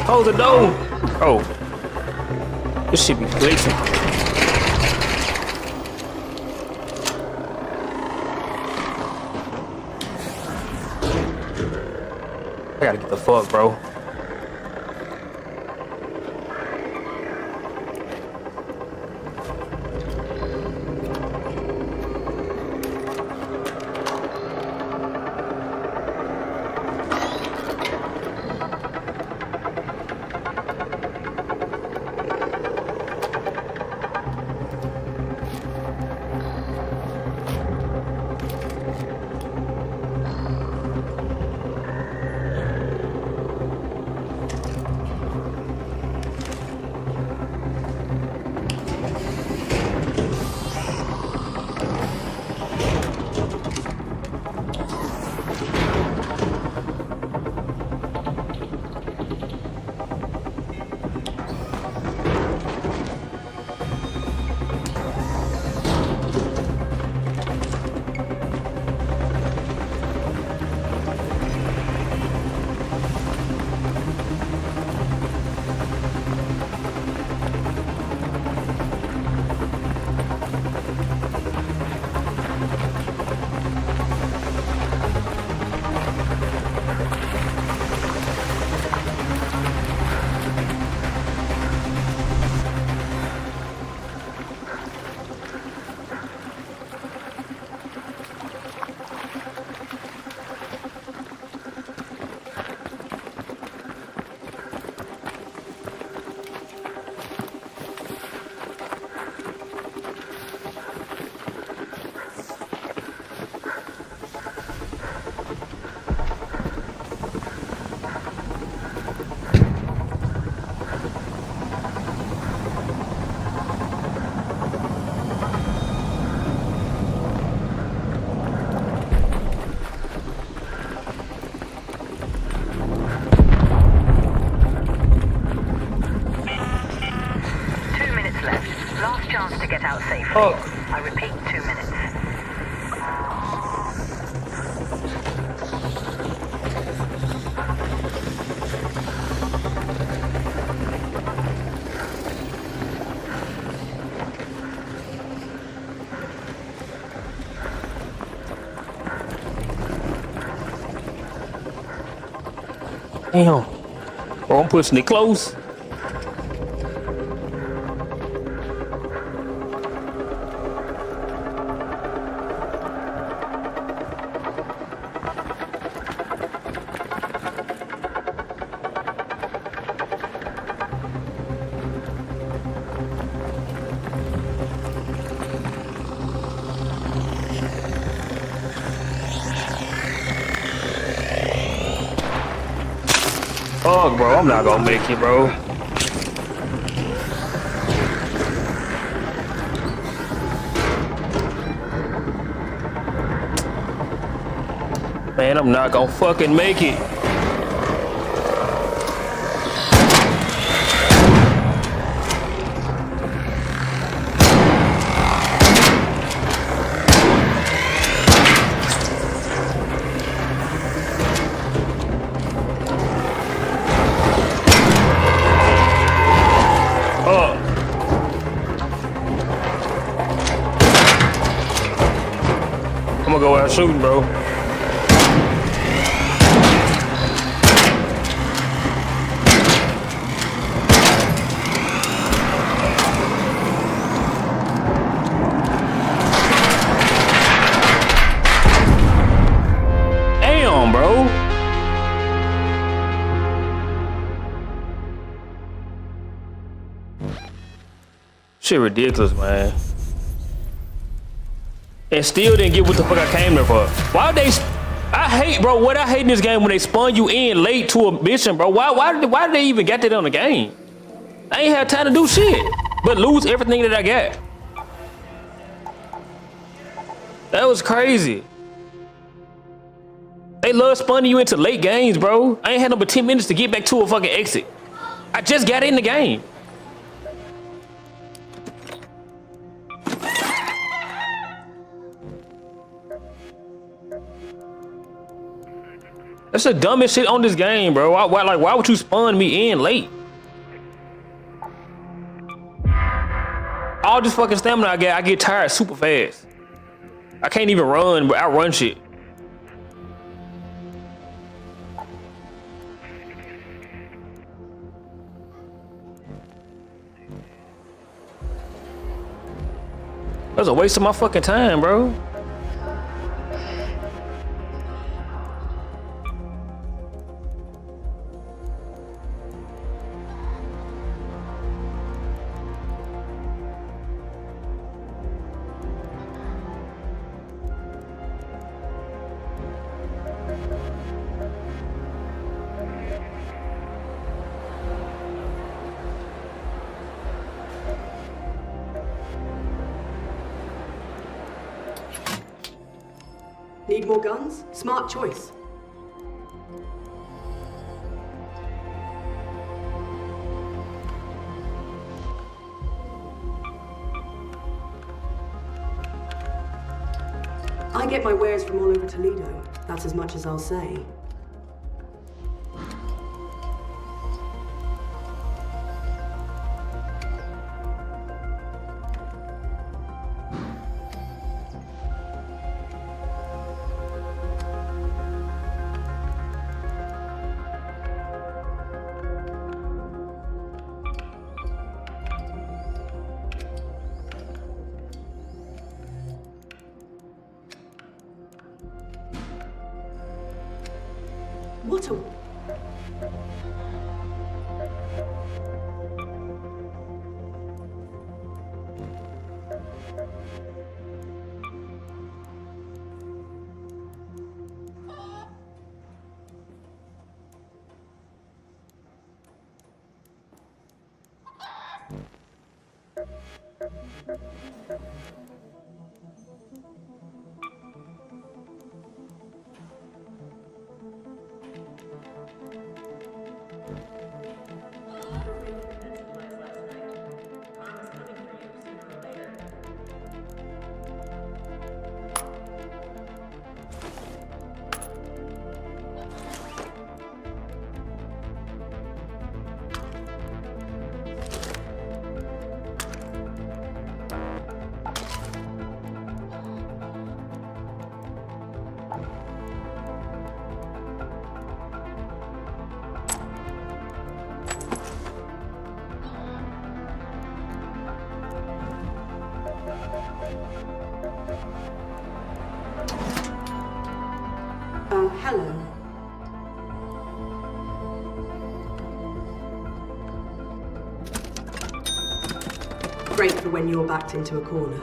Speaker 1: Close the door. Oh. This shit be glitching. I gotta get the fuck, bro.
Speaker 3: Chance to get out safely.
Speaker 1: Oh.
Speaker 3: I repeat, 2 minutes.
Speaker 1: Damn. Bro, I'm pushing it close. Fuck, bro, I'm not gonna make it, bro. Man, I'm not gonna fucking make it. I'm gonna go out shooting, bro. Damn, bro. Shit ridiculous, man. And still didn't get what the fuck I came there for. Why they? I hate, bro. What I hate in this game when they spawn you in late to a mission, bro. Why did they even get that on the game? I ain't had time to do shit but lose everything that I got. That was crazy. They love spawning you into late games, bro. I ain't had no but 10 minutes to get back to a fucking exit. I just got in the game. That's the dumbest shit on this game, bro. Why would you spawn me in late? All this fucking stamina I get tired super fast. I can't even run, but I run shit. That's a waste of my fucking time, bro.
Speaker 8: Need more guns? Smart choice. I get my wares from all over Toledo. That's as much as I'll say. What a... hello. Great for when you're backed into a corner.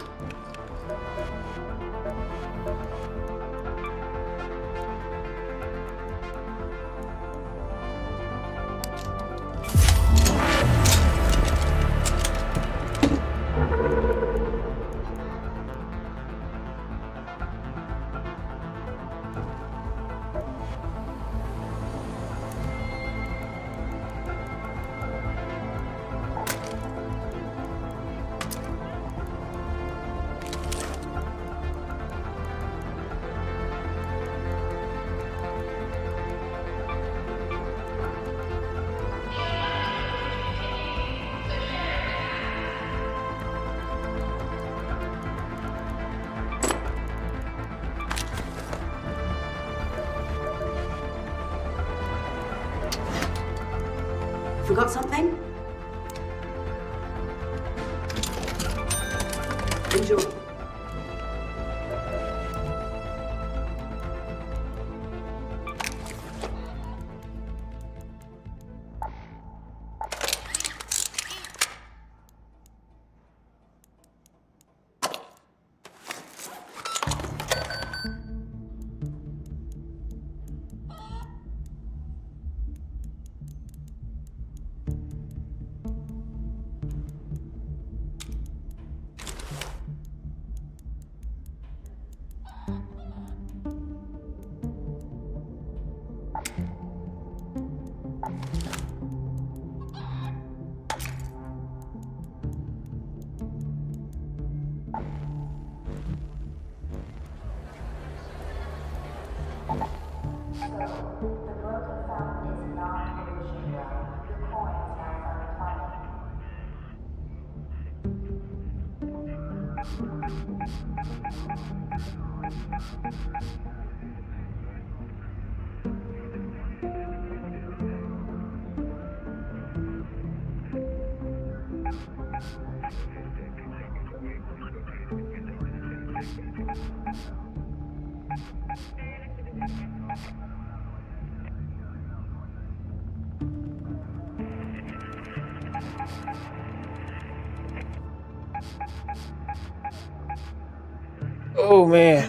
Speaker 8: Forgot something? Enjoy.
Speaker 4: The broken fountain is not a wishing well. Your coins now find plenty.
Speaker 1: Oh man.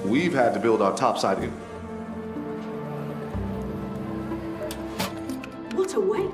Speaker 9: We've had to build our topside in.
Speaker 8: What a way!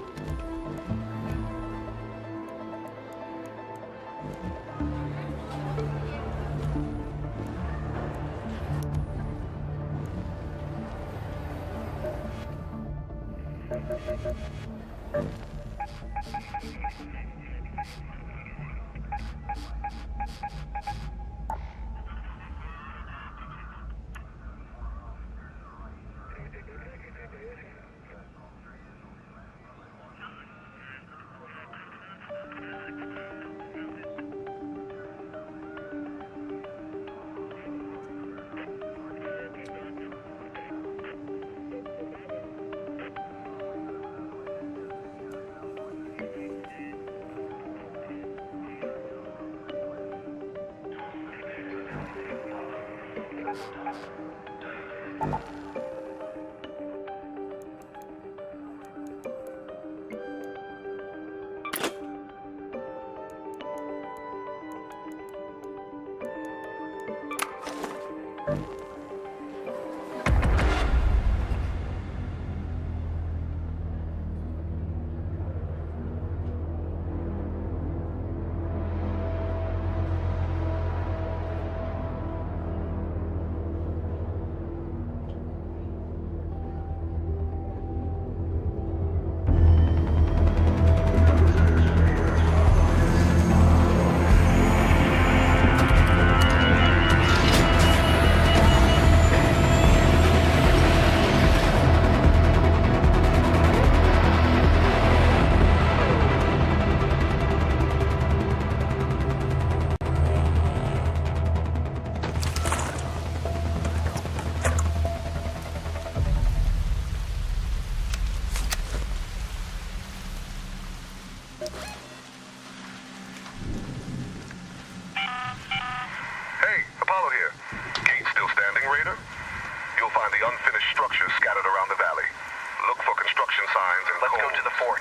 Speaker 2: Let's go to the fort.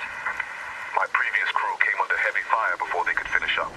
Speaker 9: My previous crew came under heavy fire before they could finish up.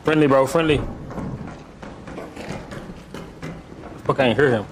Speaker 1: Friendly, bro, friendly. Fuck, I ain't hear him.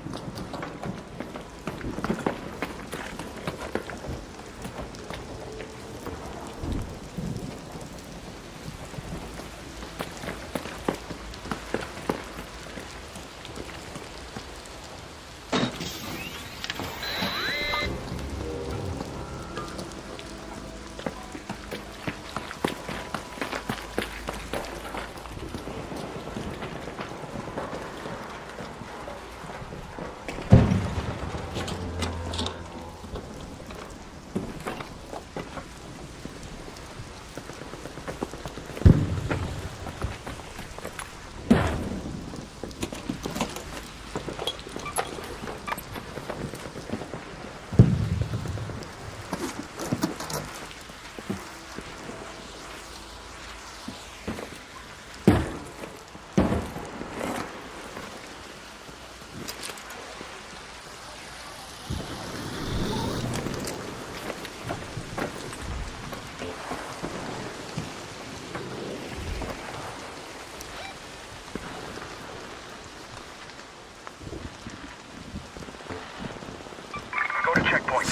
Speaker 2: Go to checkpoint.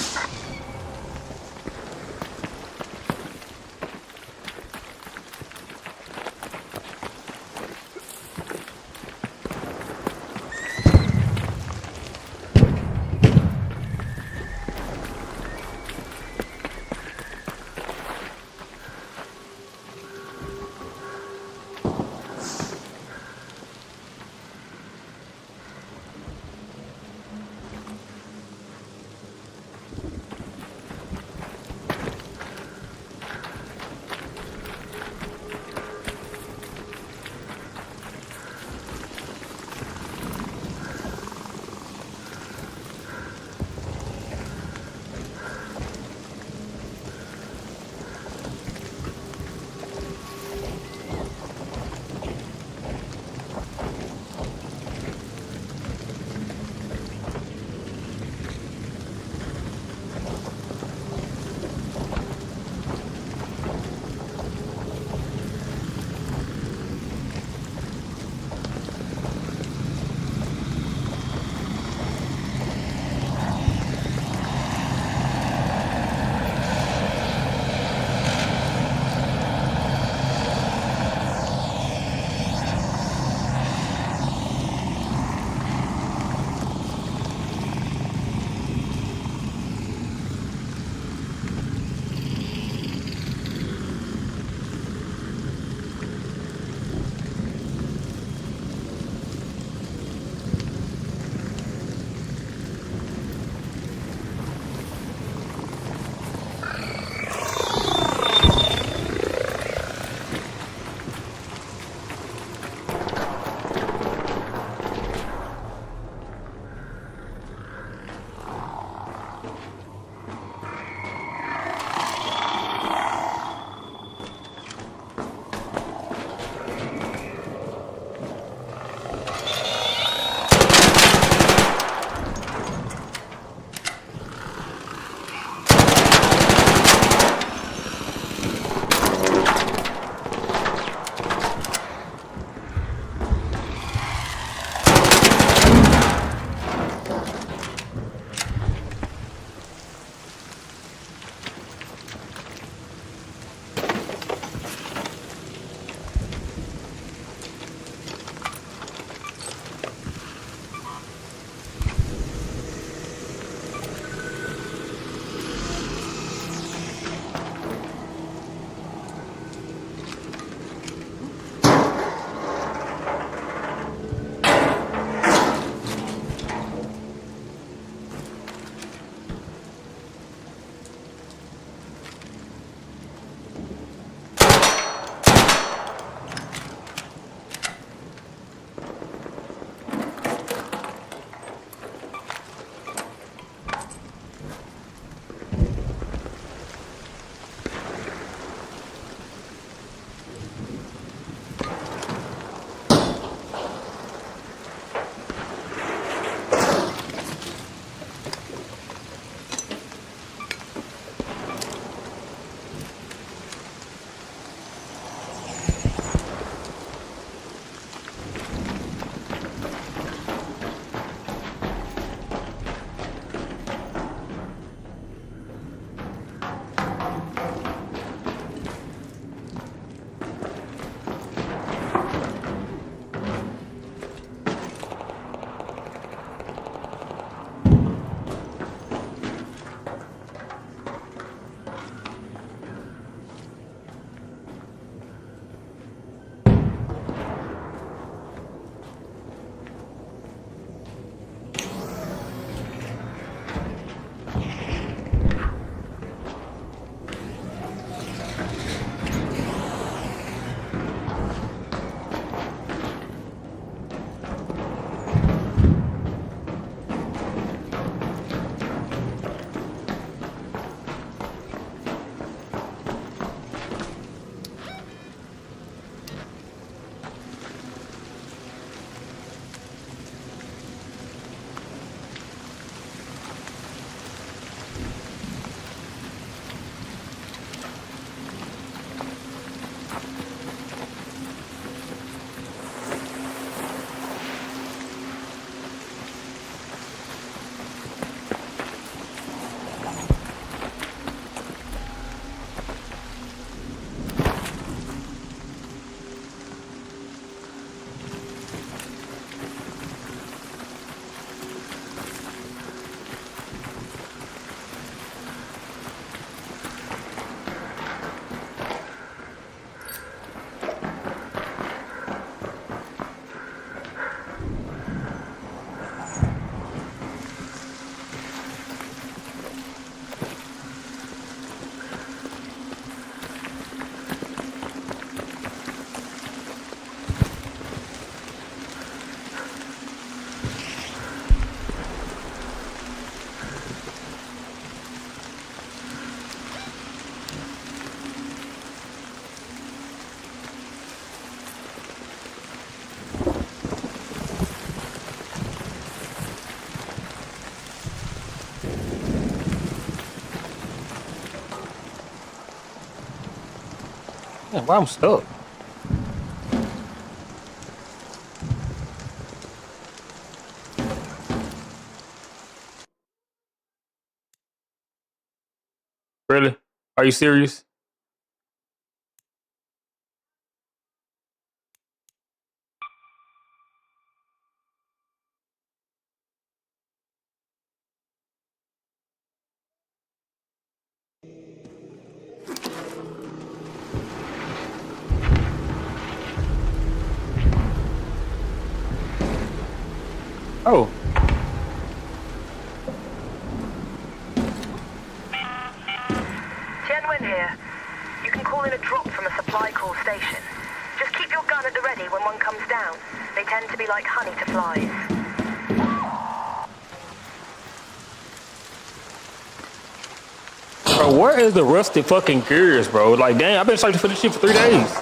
Speaker 1: Man, why I'm stuck? Really? Are you serious? Oh.
Speaker 3: Tianwen here. You can call in a drop from a supply call station. Just keep your gun at the ready when one comes down. They tend to be like honey to flies.
Speaker 1: Bro, where is the rusty fucking gears, bro? Like, damn, I've been searching for this shit for 3 days.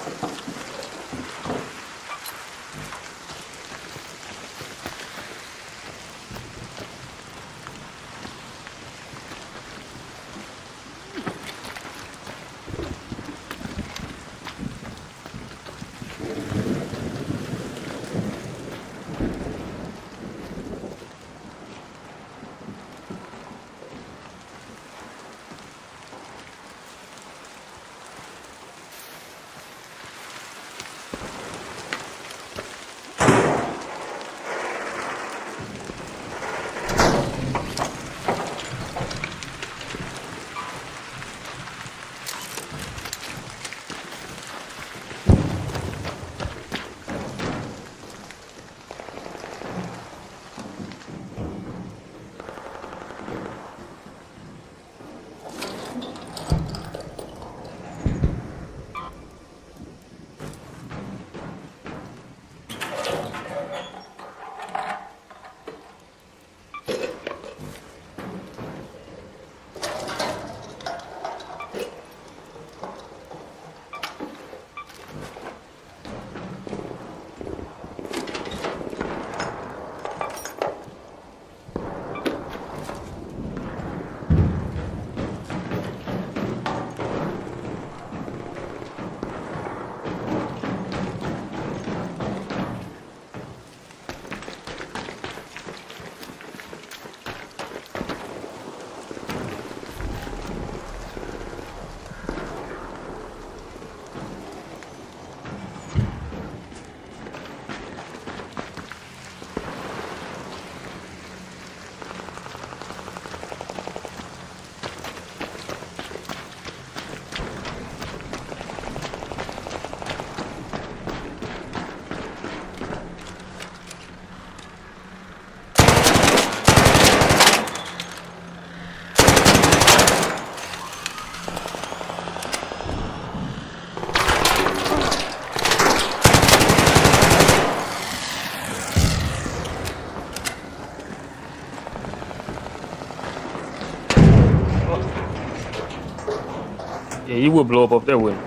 Speaker 1: Yeah, you would blow up there with it.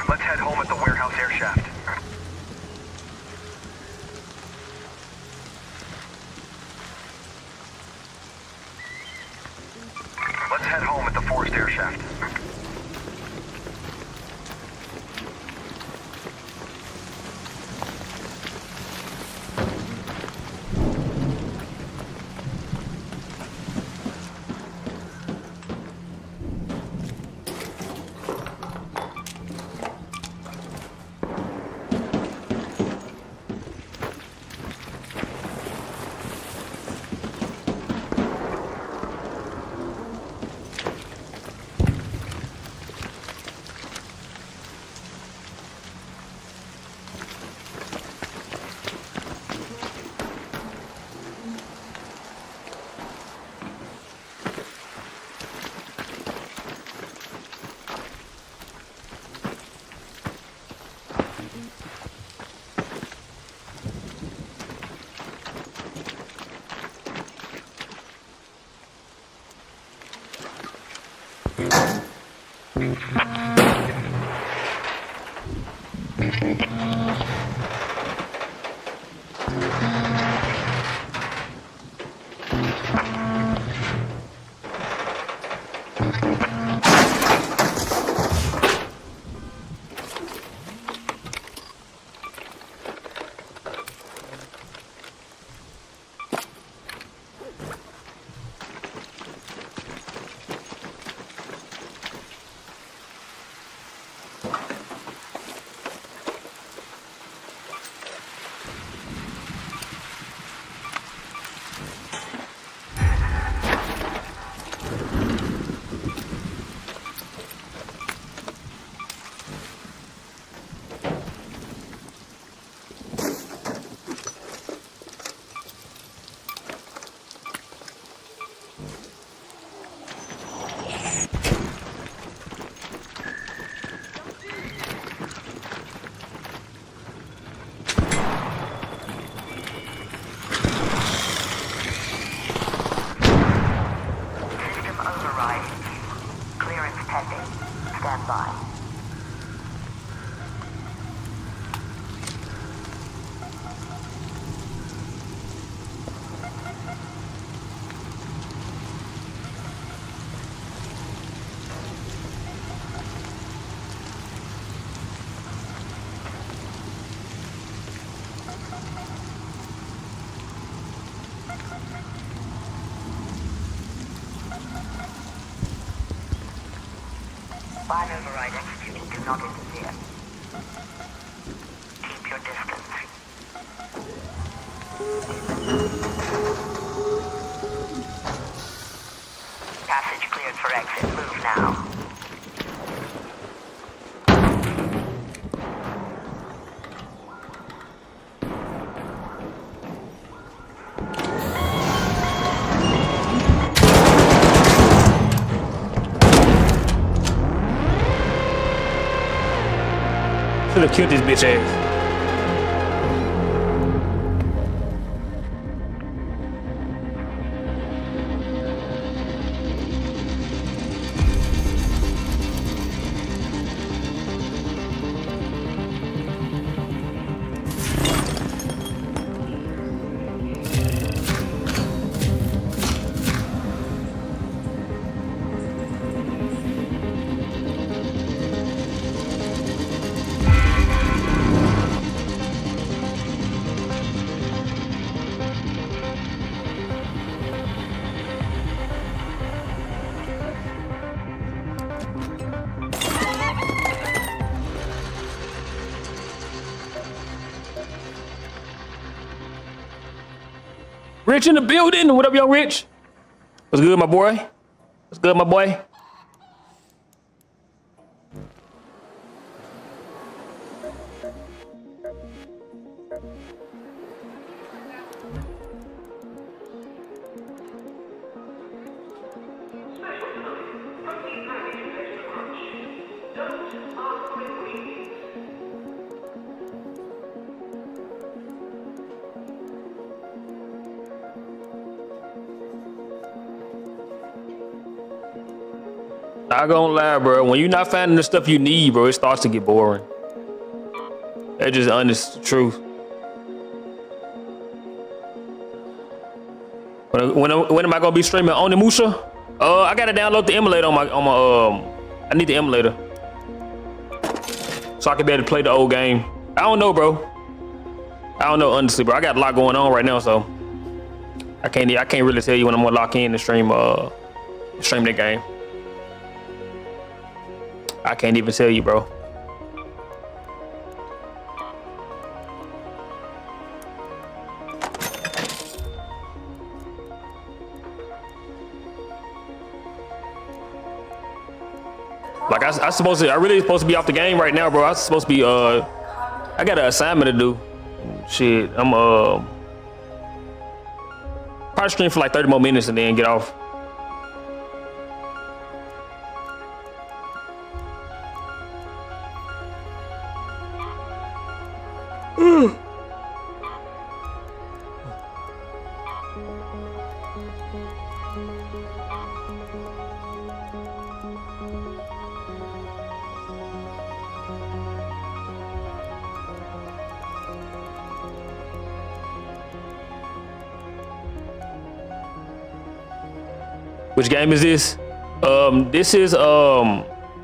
Speaker 2: Let's head home at the warehouse air shaft. Let's head home at the forced air shaft.
Speaker 3: System override. Clearance pending. Stand by. Fire override executing. Do not interfere. Keep your distance. Passage cleared for exit. Move now.
Speaker 1: Should have killed this bitch ass. Rich in the building. What up, young Rich? What's good, my boy? What's good, my boy? Not gonna lie, bro. When you're not finding the stuff you need, bro, it starts to get boring. That's just honest truth. When am I gonna be streaming Onimusha? I gotta download the emulator on my I need the emulator so I can be able to play the old game. I don't know, bro. I don't know, honestly, bro. I got a lot going on right now, so I can't really tell you when I'm gonna lock in and stream that game. I can't even tell you, bro. Like I really supposed to be off the game right now, bro. I was supposed to be I got an assignment to do. Shit, I'm probably stream for like 30 more minutes and then get off. Which game is this? This is I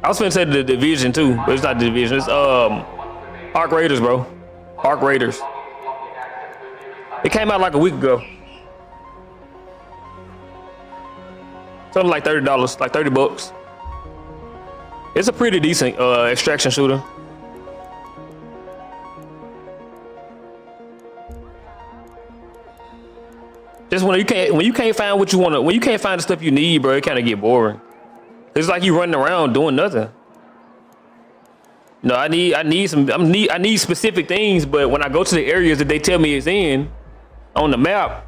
Speaker 1: was finna say the Division too, but it's not the Division. It's Arc Raiders, bro. Arc Raiders. It came out like a week ago. Something like $30, like 30 bucks. It's a pretty decent extraction shooter. Just when you can't find what you want to, when you can't find the stuff you need, bro, it kind of get boring. It's like you running around doing nothing. No, I need specific things, but when I go to the areas that they tell me it's in on the map,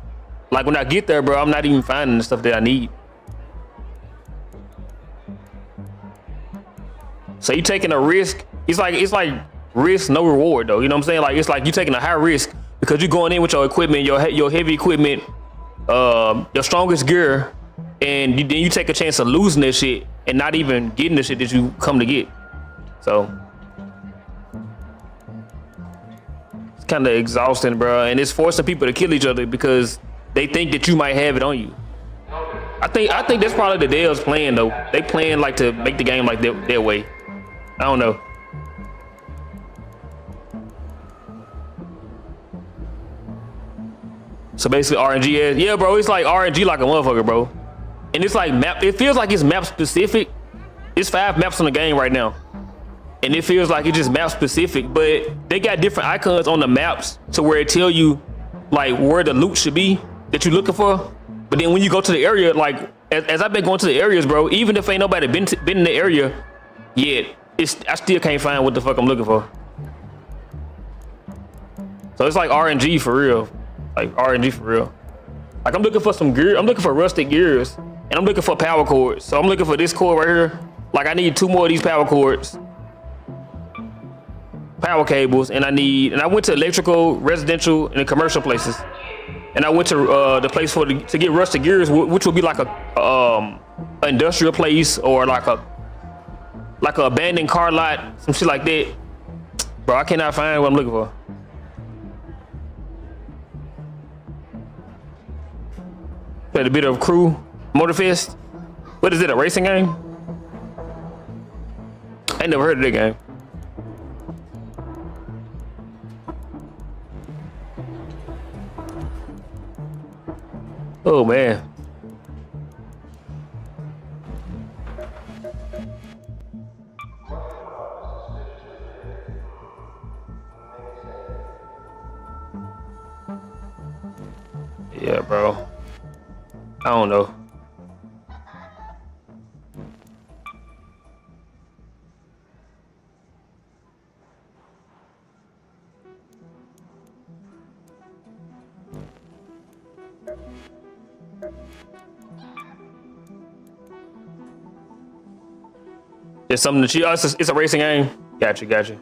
Speaker 1: like when I get there, bro, I'm not even finding the stuff that I need. So you taking a risk. It's like risk, no reward though. You know what I'm saying? Like it's like you taking a high risk because you're going in with your equipment, your heavy equipment, your strongest gear, and then you take a chance of losing that shit and not even getting the shit that you come to get. So it's kind of exhausting, bro, and it's forcing people to kill each other because they think that you might have it on you. I think that's probably the Devs plan though. They plan like to make the game like their way. I don't know. So basically RNG, yeah, bro, it's like RNG like a motherfucker, bro. And it's like map, it feels like it's map specific. It's 5 maps in the game right now. And it feels like it's just map specific, but they got different icons on the maps to where it tell you like where the loot should be that you're looking for. But then when you go to the area, like as I've been going to the areas, bro, even if ain't nobody been in the area yet, I still can't find what the fuck I'm looking for. So it's like RNG for real. Like RNG for real. Like I'm looking for some gear. I'm looking for rusted gears, and I'm looking for power cords. So I'm looking for this cord right here. Like I need 2 more of these power cords, power cables, and I went to electrical, residential, and commercial places. And I went to the place to get rusted gears, which would be like a industrial place or like a abandoned car lot, some shit like that. Bro, I cannot find what I'm looking for. Played a bit of Crew Motorfest. What is it, a racing game? I ain't never heard of that game. Oh man. Yeah, bro. I don't know. It's something that it's a racing game. Gotcha.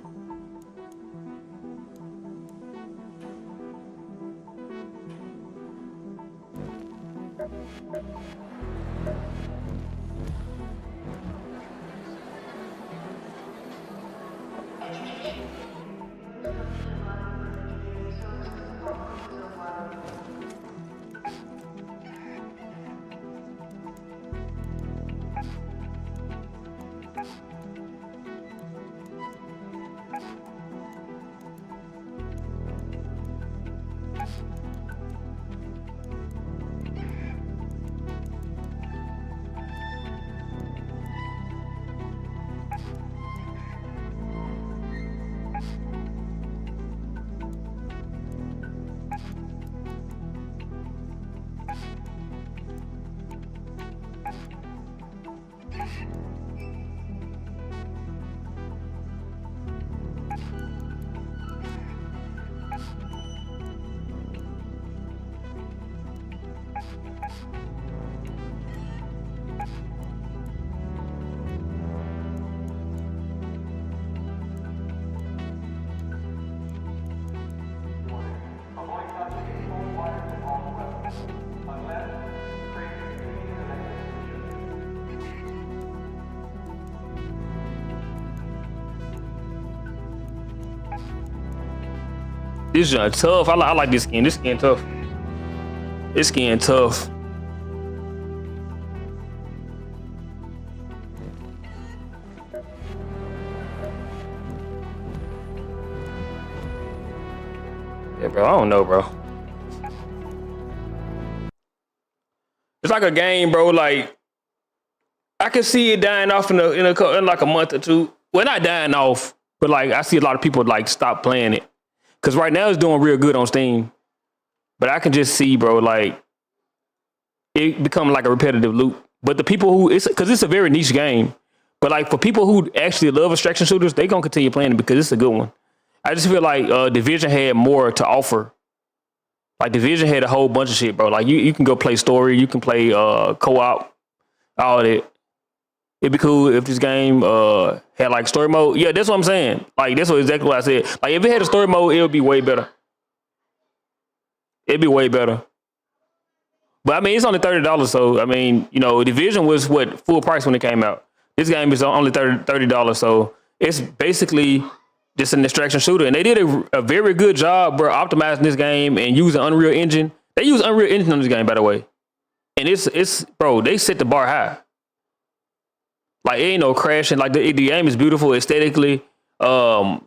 Speaker 1: This is tough. I like this skin. This skin tough. This skin tough. Yeah, bro. I don't know, bro. It's like a game, bro. Like I can see it dying off in like a month or two. Well, not dying off, but like I see a lot of people like stop playing it because right now it's doing real good on Steam. But I can just see, bro, like it become like a repetitive loop. But the people who because it's a very niche game. But like for people who actually love extraction shooters, they gonna continue playing it because it's a good one. I just feel like Division had more to offer. Like Division had a whole bunch of shit, bro. Like you can go play story, you can play co-op, all that. It'd be cool if this game had like story mode. Yeah, that's what I'm saying. Like that's exactly what I said. Like if it had a story mode, it would be way better. It'd be way better. But I mean, it's only $30, so I mean, you know, Division was what full price when it came out. This game is only $30, so it's basically just an extraction shooter. And they did a very good job, bro, optimizing this game and using Unreal Engine. They use Unreal Engine on this game, by the way. And it's bro, they set the bar high. Like, it ain't no crashing. Like, the game is beautiful aesthetically. Sometimes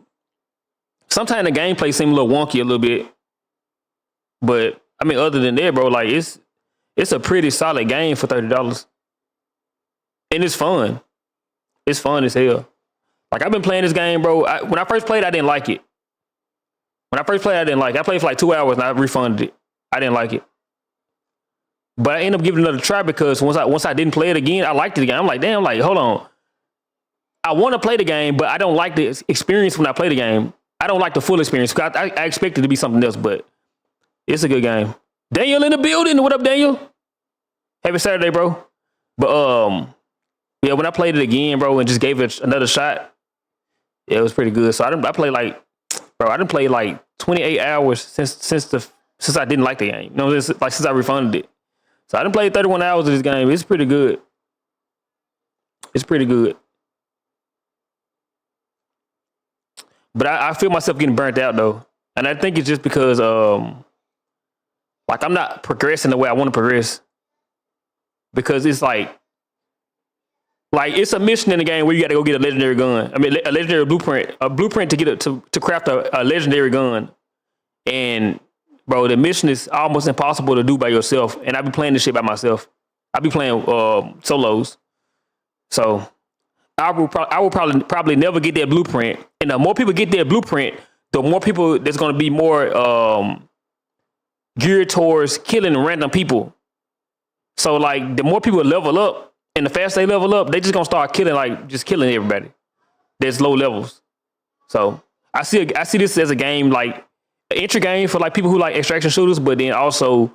Speaker 1: the gameplay seems a little wonky a little bit. But, I mean, other than that, bro, like, it's a pretty solid game for $30. And it's fun. It's fun as hell. Like, I've been playing this game, bro. When I first played, I didn't like it. I played for like 2 hours and I refunded it. I didn't like it. But I ended up giving it another try because once I didn't play it again, I liked it again. I'm like, damn, like, hold on. I want to play the game, but I don't like the experience when I play the game. I don't like the full experience. I expect it to be something else, but it's a good game. Daniel in the building. What up, Daniel? Happy Saturday, bro. But yeah, when I played it again, bro, and just gave it another shot, yeah, it was pretty good. So I played like 28 hours since I didn't like the game. You know, since I refunded it. So I done played 31 hours of this game. It's pretty good. It's pretty good. But I feel myself getting burnt out though. And I think it's just because like I'm not progressing the way I want to progress. Because it's like it's a mission in the game where you got to go get a legendary gun. I mean, a legendary blueprint, to get it to craft a legendary gun. And bro, the mission is almost impossible to do by yourself. And I be playing this shit by myself. I be playing solos. So I will probably never get that blueprint. And the more people get that blueprint, the more people there's going to be more geared towards killing random people. So like the more people level up and the faster they level up, they just going to start killing everybody. There's low levels. So I see this as a game like entry game for like people who like extraction shooters, but then also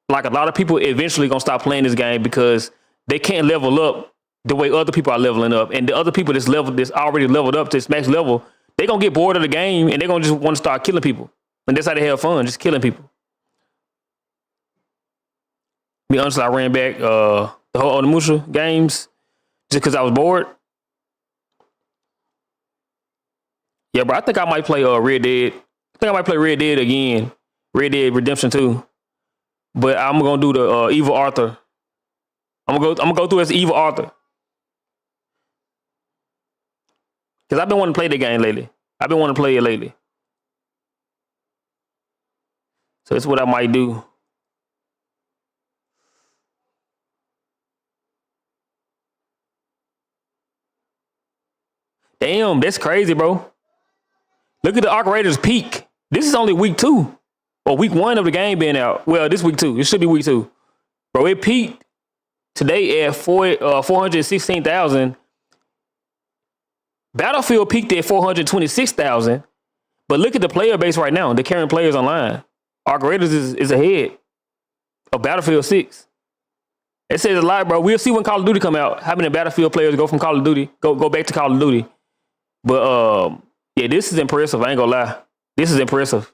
Speaker 1: like a lot of people eventually gonna stop playing this game because they can't level up the way other people are leveling up, and the other people that's already leveled up to this max level, they gonna get bored of the game and they're gonna just want to start killing people, and that's how they have fun, just killing people. To be honest, I ran back the whole Onimusha games just because I was bored. Yeah, bro, I think I might play Red Dead. I think I might play Red Dead again. Red Dead Redemption 2. But I'm gonna do the Evil Arthur. I'm gonna go through as Evil Arthur. Cause I've been wanting to play the game lately. I've been wanting to play it lately. So that's what I might do. Damn, that's crazy, bro. Look at the Arc Raiders peak. This is only week 2 or week 1 of the game being out. Well, this week 2. It should be week 2. Bro, it peaked today at 416,000. Battlefield peaked at 426,000. But look at the player base right now. The current players online. Arc Raiders is ahead of Battlefield 6. It says a lot, bro. We'll see when Call of Duty come out. How many Battlefield players go from Call of Duty, go back to Call of Duty. But yeah, this is impressive. I ain't gonna lie. This is impressive.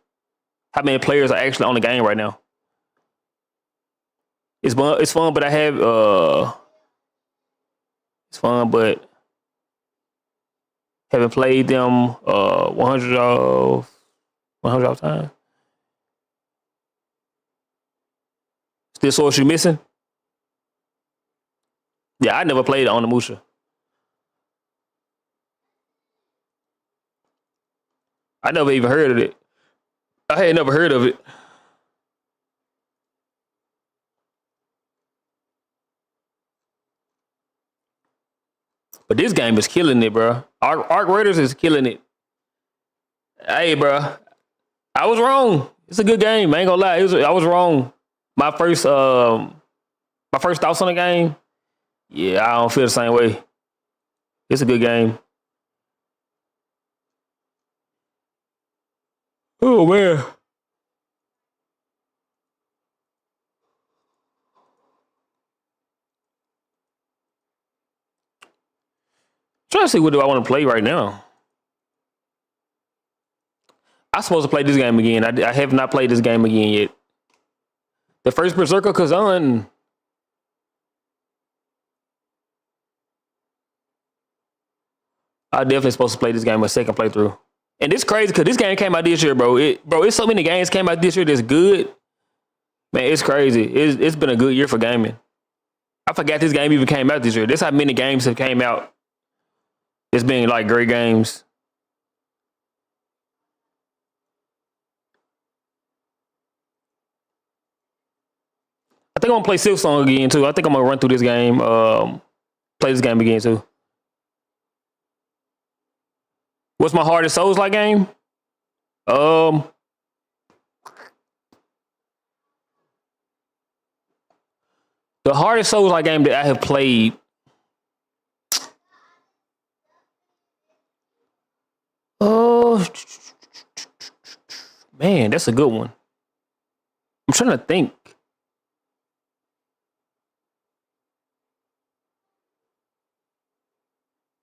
Speaker 1: How many players are actually on the game right now? It's fun, but I have it's fun, but haven't played them 100 off time. Still Source you missing? Yeah, I never played it on the Musha. I never even heard of it. I had never heard of it. But this game is killing it, bro. Arc Raiders is killing it. Hey, bro, I was wrong. It's a good game. I ain't gonna lie. I was wrong. My first thoughts on the game. Yeah, I don't feel the same way. It's a good game. Oh man. Trying to see what do I want to play right now. I'm supposed to play this game again. I have not played this game again yet. The first Berserker Kazan. I definitely supposed to play this game a second playthrough. And it's crazy because this game came out this year, bro. It's so many games came out this year that's good. Man, it's crazy. It's been a good year for gaming. I forgot this game even came out this year. That's how many games have came out. It's been like great games. I think I'm gonna play Silksong again too. I think I'm gonna run through this game. Play this game again too. What's my hardest Souls-like game? The hardest Souls-like game that I have played. Oh, man, that's a good one. I'm trying to think.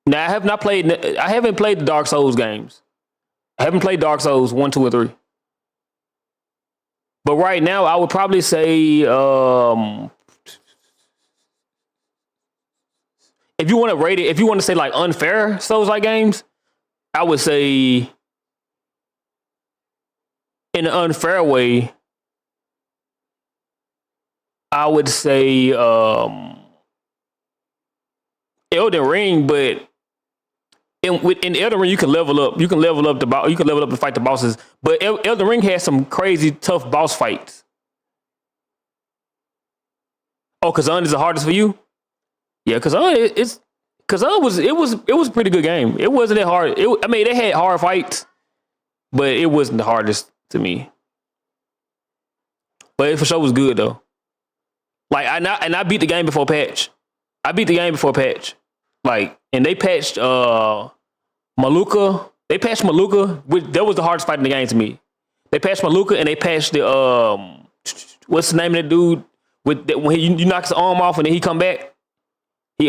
Speaker 1: Now, I haven't played the Dark Souls games. I haven't played Dark Souls 1, 2, or 3. But right now, I would probably say, if you want to rate it, if you want to say like unfair Souls-like games, I would say in an unfair way, I would say Elden Ring, but in Elden Ring you can level up. You can level up to fight the bosses. But Elden Ring has some crazy tough boss fights. Oh, Kazan is the hardest for you? Yeah, Kazan was a pretty good game. It wasn't that hard. They had hard fights, but it wasn't the hardest to me. But it for sure was good though. Like I beat the game before patch. Like, and they patched Maluka. They patched Maluka. That was the hardest fight in the game to me. They patched Maluka and they patched the what's the name of that dude when you knock his arm off and then he come back. He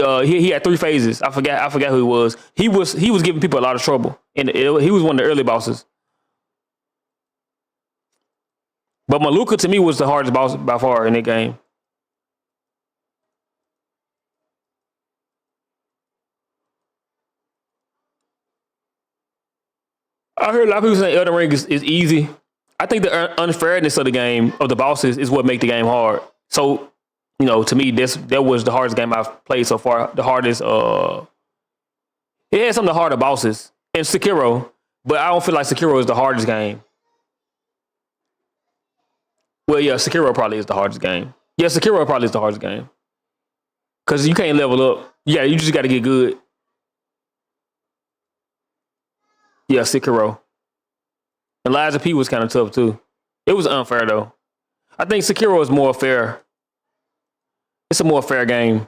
Speaker 1: had 3 phases. I forgot who he was. He was giving people a lot of trouble, and he was one of the early bosses. But Maluka to me was the hardest boss by far in that game. I heard a lot of people saying Elden Ring is easy. I think the unfairness of the game, of the bosses, is what make the game hard. So, to me, that was the hardest game I've played so far. The hardest, it had some of the harder bosses. And Sekiro, but I don't feel like Sekiro is the hardest game. Well, yeah, Sekiro probably is the hardest game. Yeah, Sekiro probably is the hardest game. Because you can't level up. Yeah, you just got to get good. Yeah, Sekiro. And Lies of P was kind of tough too. It was unfair though. I think Sekiro is more fair. It's a more fair game.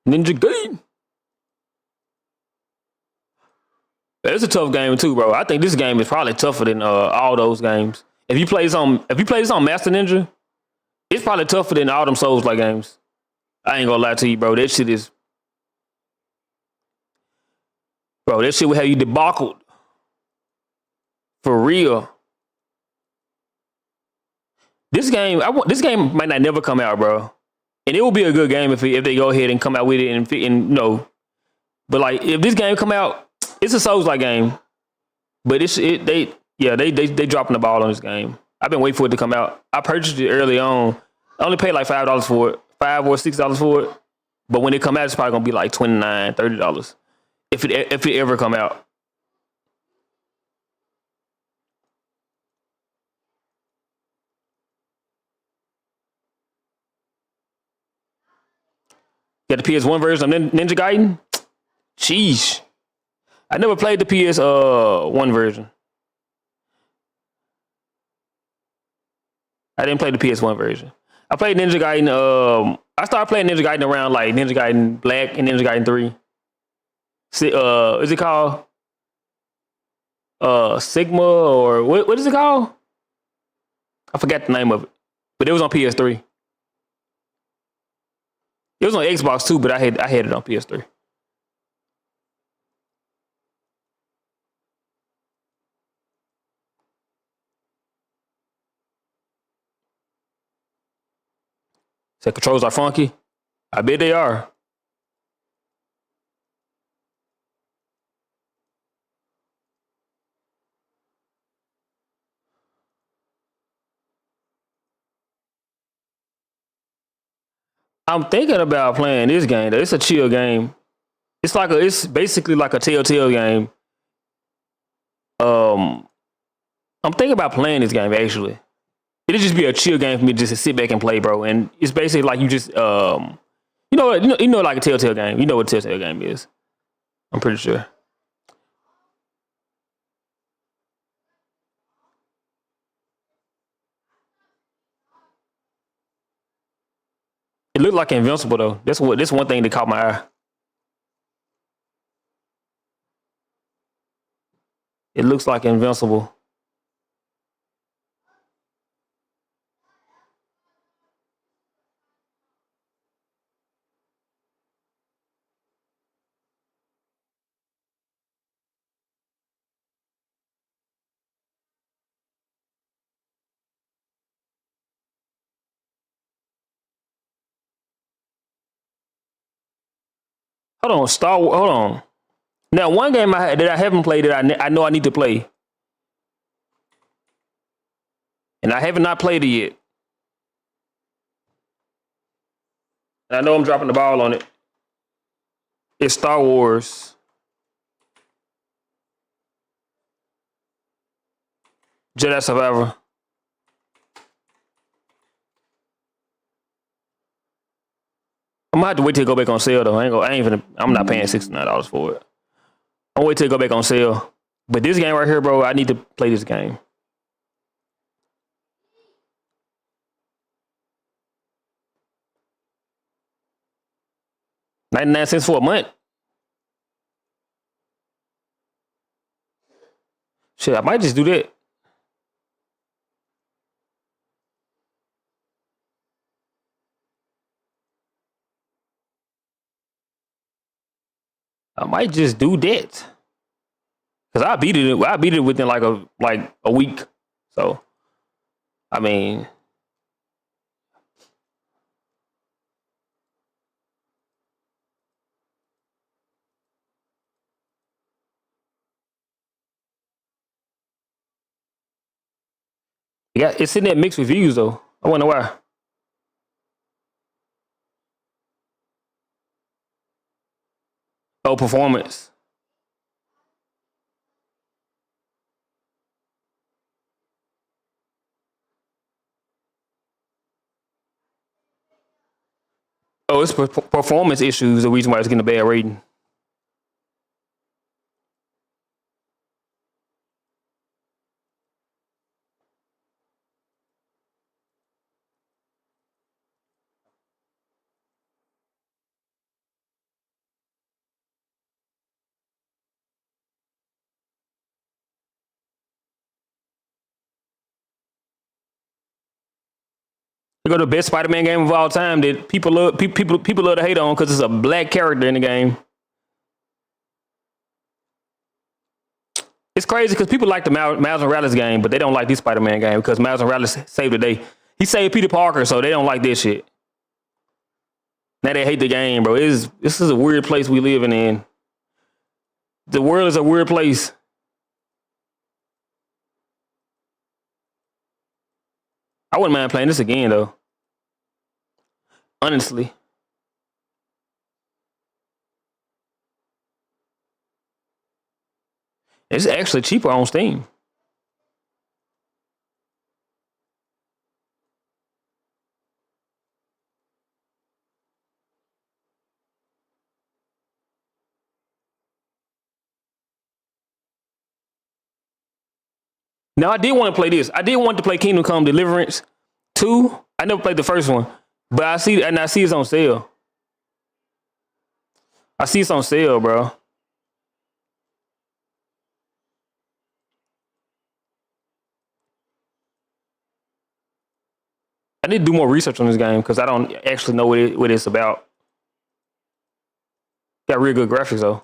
Speaker 1: Ninja Gaiden. It's a tough game too, bro. I think this game is probably tougher than all those games. If you play this on Master Ninja, it's probably tougher than all them Souls-like games. I ain't gonna lie to you, bro. That shit will have you debacled. For real. This game might not never come out, bro. And it will be a good game if they go ahead and come out with it and But like if this game come out, it's a Souls-like game. But they dropping the ball on this game. I've been waiting for it to come out. I purchased it early on. I only paid like $5 for it. $5 or $6 for it. But when it come out, it's probably gonna be like $29, $30 if it ever come out. Got the PS1 version of Ninja Gaiden. Sheesh. I never played the PS1 version. I didn't play the PS1 version. I played Ninja Gaiden. I started playing Ninja Gaiden around like Ninja Gaiden Black and Ninja Gaiden 3. Is it called Sigma or what is it called? I forgot the name of it, but it was on PS3. It was on Xbox too, but I had it on PS3. So controls are funky. I bet they are. I'm thinking about playing this game though. It's a chill game. It's basically like a Telltale game. I'm thinking about playing this game actually. It'll just be a chill game for me just to sit back and play, bro. And it's basically like you just you know like a Telltale game. You know what a Telltale game is. I'm pretty sure. It looked like Invincible though. That's one thing that caught my eye. It looks like Invincible. Hold on, Star Wars. Hold on. Now, one game that I haven't played that I know I need to play, and I have not played it yet. And I know I'm dropping the ball on it. It's Star Wars Jedi Survivor. I'm gonna have to wait till it go back on sale though. I'm not paying $69 for it. I'm gonna wait till it go back on sale. But this game right here, bro, I need to play this game. $0.99 for a month. Shit, I might just do that. I might just do that. Cause I beat it within like a week. So I mean, yeah, it's in that mixed reviews though. I wonder why. Oh, performance. Oh, it's performance issues. The reason why it's getting a bad rating. They go to the best Spider-Man game of all time that people love to hate on because it's a black character in the game. It's crazy because people like the Miles Morales game, but they don't like this Spider-Man game because Miles Morales saved the day. He saved Peter Parker, so they don't like this shit. Now they hate the game, bro. This is a weird place we living in. The world is a weird place. I wouldn't mind playing this again, though. Honestly. It's actually cheaper on Steam. Now I did want to play this. I did want to play Kingdom Come Deliverance 2. I never played the first one, but I see it's on sale. I see it's on sale, bro. I need to do more research on this game because I don't actually know what it's about. Got real good graphics though.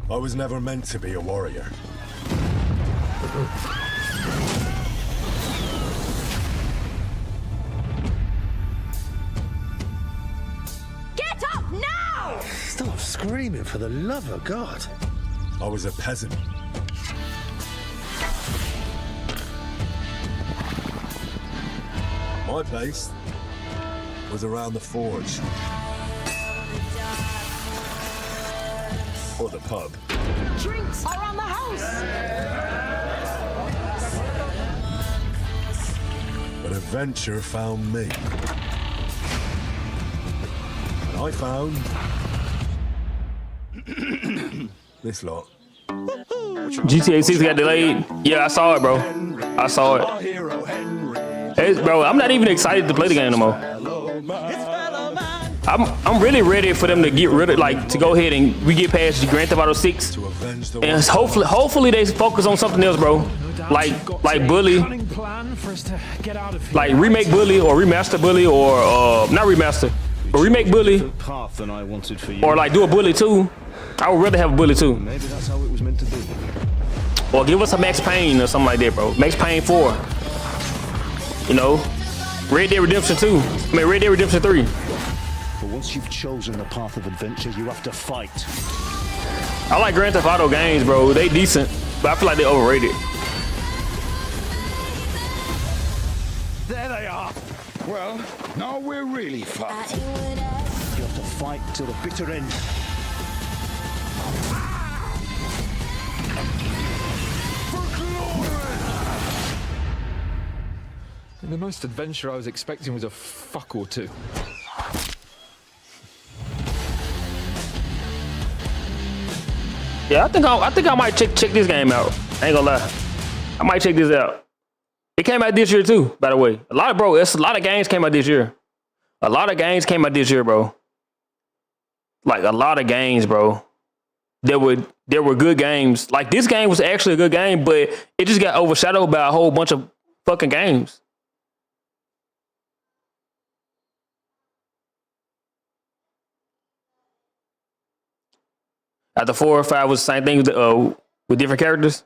Speaker 10: I was never meant to be a warrior.
Speaker 8: Get up now!
Speaker 10: Stop screaming, for the love of God. I was a peasant. My place was around the forge. Or the pub.
Speaker 8: Drinks around the house!
Speaker 10: But adventure found me. And I found this lot.
Speaker 1: GTA 6 got delayed. Yeah, I saw it, bro. I saw it. Bro, I'm not even excited to play the game no more. I'm really ready for them to get rid of, like, to go ahead and we get past the Grand Theft Auto 6, and hopefully they focus on something else, bro. Like Bully, like remake Bully or remaster Bully or not remaster, but remake Bully, or like do a Bully 2. I would rather have a Bully 2.
Speaker 10: Maybe that's how it was meant to be.
Speaker 1: Or give us a Max Payne or something like that, bro. Max Payne 4. You know, Red Dead Redemption 2. I mean Red Dead Redemption 3.
Speaker 11: But once you've chosen the path of adventure, you have to fight.
Speaker 1: I like Grand Theft Auto games, bro. They decent, but I feel like they're overrated.
Speaker 11: There they are. Well, now we're really fucked. You have to fight till the bitter end.
Speaker 12: The most adventure I was expecting was a fuck or two.
Speaker 1: Yeah, I think I might check this game out. I ain't gonna lie, I might check this out. It came out this year too, by the way. A lot of games came out this year. A lot of games came out this year, bro. Like a lot of games, bro. There were good games. Like this game was actually a good game, but it just got overshadowed by a whole bunch of fucking games. After 4 or 5 was the same thing with different characters.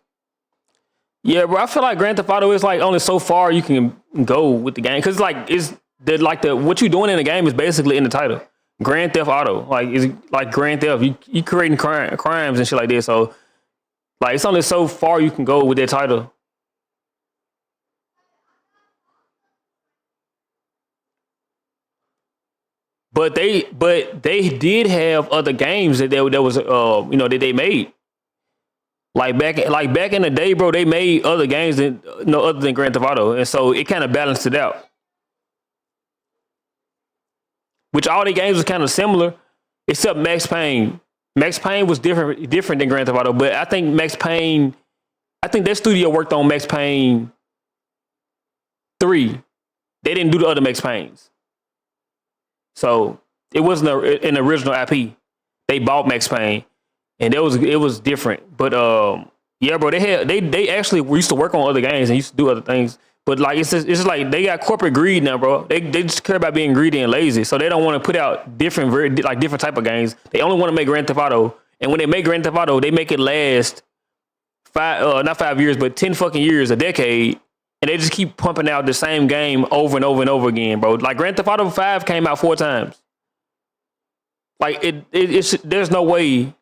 Speaker 1: Yeah, bro. I feel like Grand Theft Auto is like only so far you can go with the game, because like what you're doing in the game is basically in the title. Grand Theft Auto, like is like Grand Theft. You creating crimes and shit like this. So like it's only so far you can go with that title. But they did have other games that they made. Like back in the day, bro, they made other games other than Grand Theft Auto, and so it kind of balanced it out. Which all the games was kind of similar, except Max Payne. Max Payne was different than Grand Theft Auto, but I think that studio worked on Max Payne 3. They didn't do the other Max Paynes. So it wasn't an original IP. They bought Max Payne, and it was different. But yeah, bro, they actually used to work on other games and used to do other things. But like it's just like they got corporate greed now, bro. They just care about being greedy and lazy, so they don't want to put out different type of games. They only want to make Grand Theft Auto, and when they make Grand Theft Auto, they make it last not 5 years, but 10 fucking years, a decade. And they just keep pumping out the same game over and over and over again, bro. Like Grand Theft Auto 5 came out 4 times. Like there's no way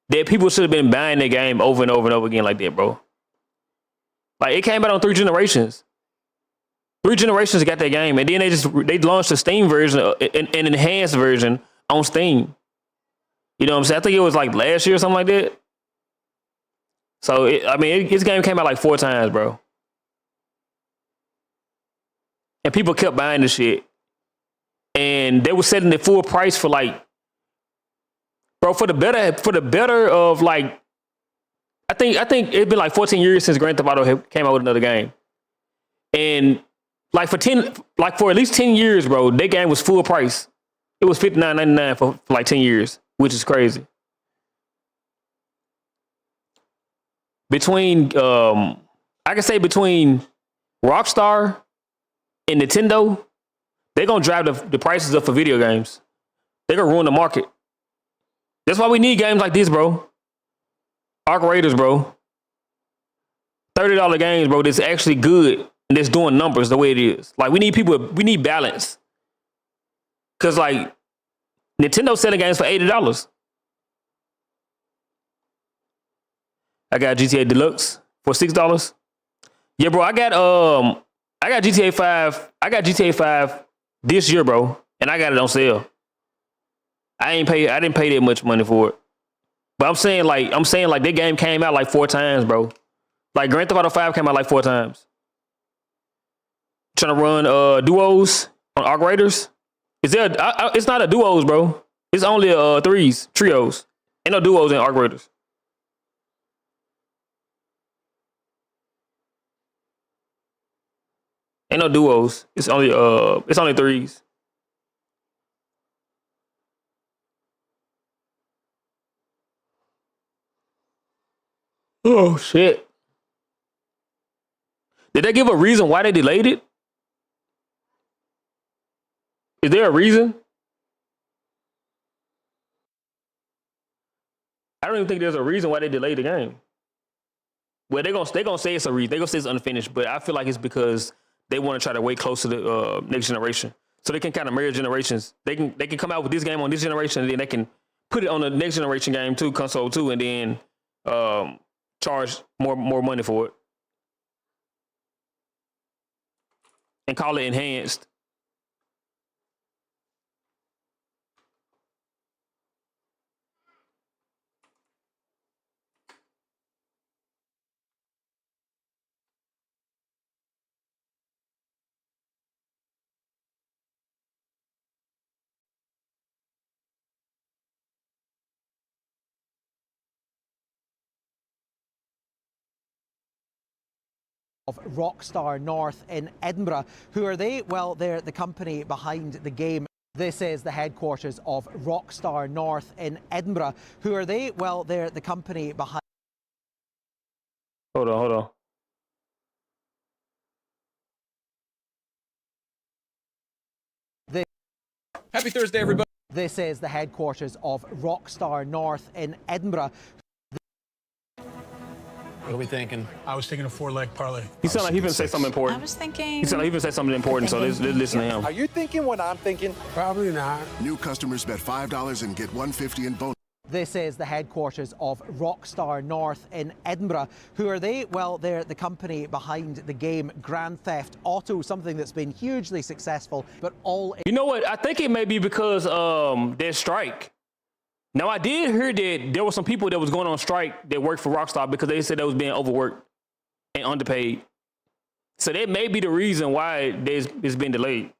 Speaker 1: that people should have been buying the game over and over and over again like that, bro. Like, it came out on 3 generations. 3 generations got that game, and then they launched a Steam version, an enhanced version on Steam. You know what I'm saying? I think it was like last year or something like that. So, this game came out like 4 times, bro. And people kept buying the shit. And they were setting the full price for like, bro, for the better of like, I think it's been like 14 years since Grand Theft Auto came out with another game. And like for at least 10 years, bro, that game was full price. It was $59.99 for like 10 years, which is crazy. Between I can say between Rockstar and Nintendo, they're gonna drive the prices up for video games. They're gonna ruin the market. That's why we need games like this, bro. Arc Raiders, bro. $30 games, bro, that's actually good and that's doing numbers the way it is. Like, we need balance. Cause like Nintendo selling games for $80. I got GTA Deluxe for $6. Yeah, bro, I got GTA 5. I got GTA 5 this year, bro, and I got it on sale. I didn't pay that much money for it. But I'm saying like that game came out like 4 times, bro. Like Grand Theft Auto 5 came out like 4 times. Trying to run duos on Arc Raiders. Is there it's not a duos, bro. It's only trios. Ain't no duos in Arc Raiders. Ain't no duos. It's only threes. Oh shit. Did they give a reason why they delayed it? Is there a reason? I don't even think there's a reason why they delayed the game. Well, they're gonna say it's a reason. They're gonna say it's unfinished, but I feel like it's because they want to try to wait close to the next generation, so they can kind of merge generations. They can come out with this game on this generation, and then they can put it on the next generation game too, console too, and then charge more money for it and call it enhanced.
Speaker 13: Of Rockstar North in Edinburgh. Who are they? Well, they're the company behind the game. This is the headquarters of Rockstar North in Edinburgh. Who are they? Well, they're the company behind...
Speaker 1: Hold on.
Speaker 14: Happy Thursday, everybody.
Speaker 13: This is the headquarters of Rockstar North in Edinburgh.
Speaker 14: What are we thinking? I was thinking a 4-leg parlay.
Speaker 1: He sounded like he gonna say something important.
Speaker 7: I was thinking...
Speaker 1: He sounded like he gonna say something important, so let's listen to him.
Speaker 10: Are you thinking what I'm thinking?
Speaker 14: Probably not.
Speaker 15: New customers bet $5 and get $150 in bonus.
Speaker 13: This is the headquarters of Rockstar North in Edinburgh. Who are they? Well, they're the company behind the game Grand Theft Auto, something that's been hugely successful, but all...
Speaker 1: You know what? I think it may be because their strike. Now, I did hear that there were some people that was going on strike that worked for Rockstar because they said they was being overworked and underpaid. So that may be the reason why it's been delayed.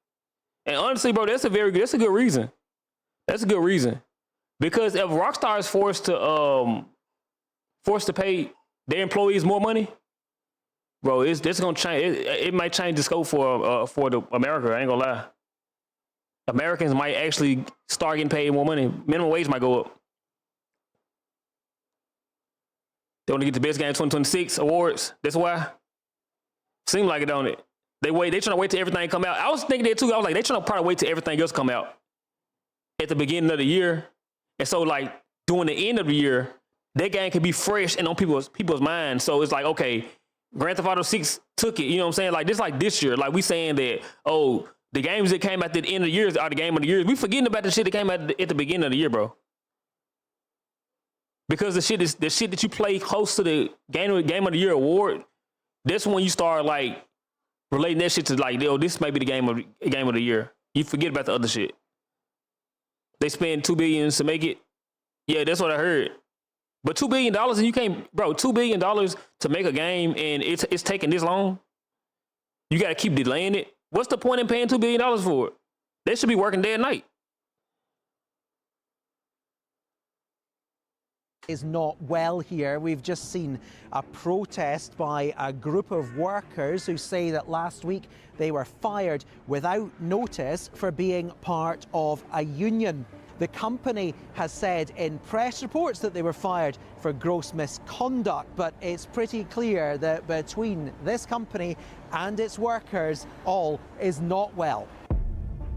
Speaker 1: And honestly, bro, that's a good reason. That's a good reason. Because if Rockstar is forced to pay their employees more money, bro, it's gonna change. It might change the scope for the America. I ain't gonna lie. Americans might actually start getting paid more money. Minimum wage might go up. They want to get the best game 2026 awards. That's why. Seem like it, don't it? They trying to wait till everything come out. I was thinking that too. I was like, they trying to probably wait till everything else come out at the beginning of the year. And so like during the end of the year, that game can be fresh and on people's minds. So it's like, okay, Grand Theft Auto 6 took it. You know what I'm saying? Like this year, like we saying that, oh, the games that came out at the end of the year are the game of the year. We forgetting about the shit that came out at the beginning of the year, bro. Because the shit that you play close to the game of the year award, that's when you start like relating that shit to like, yo, this may be the game of the year. You forget about the other shit. They spend $2 billion to make it. Yeah, that's what I heard. But $2 billion and you can't, bro. $2 billion to make a game and it's taking this long. You got to keep delaying it. What's the point in paying $2 billion for it? They should be working day and night.
Speaker 13: Is not well here. We've just seen a protest by a group of workers who say that last week they were fired without notice for being part of a union. The company has said in press reports that they were fired for gross misconduct, but it's pretty clear that between this company and its workers, all is not well.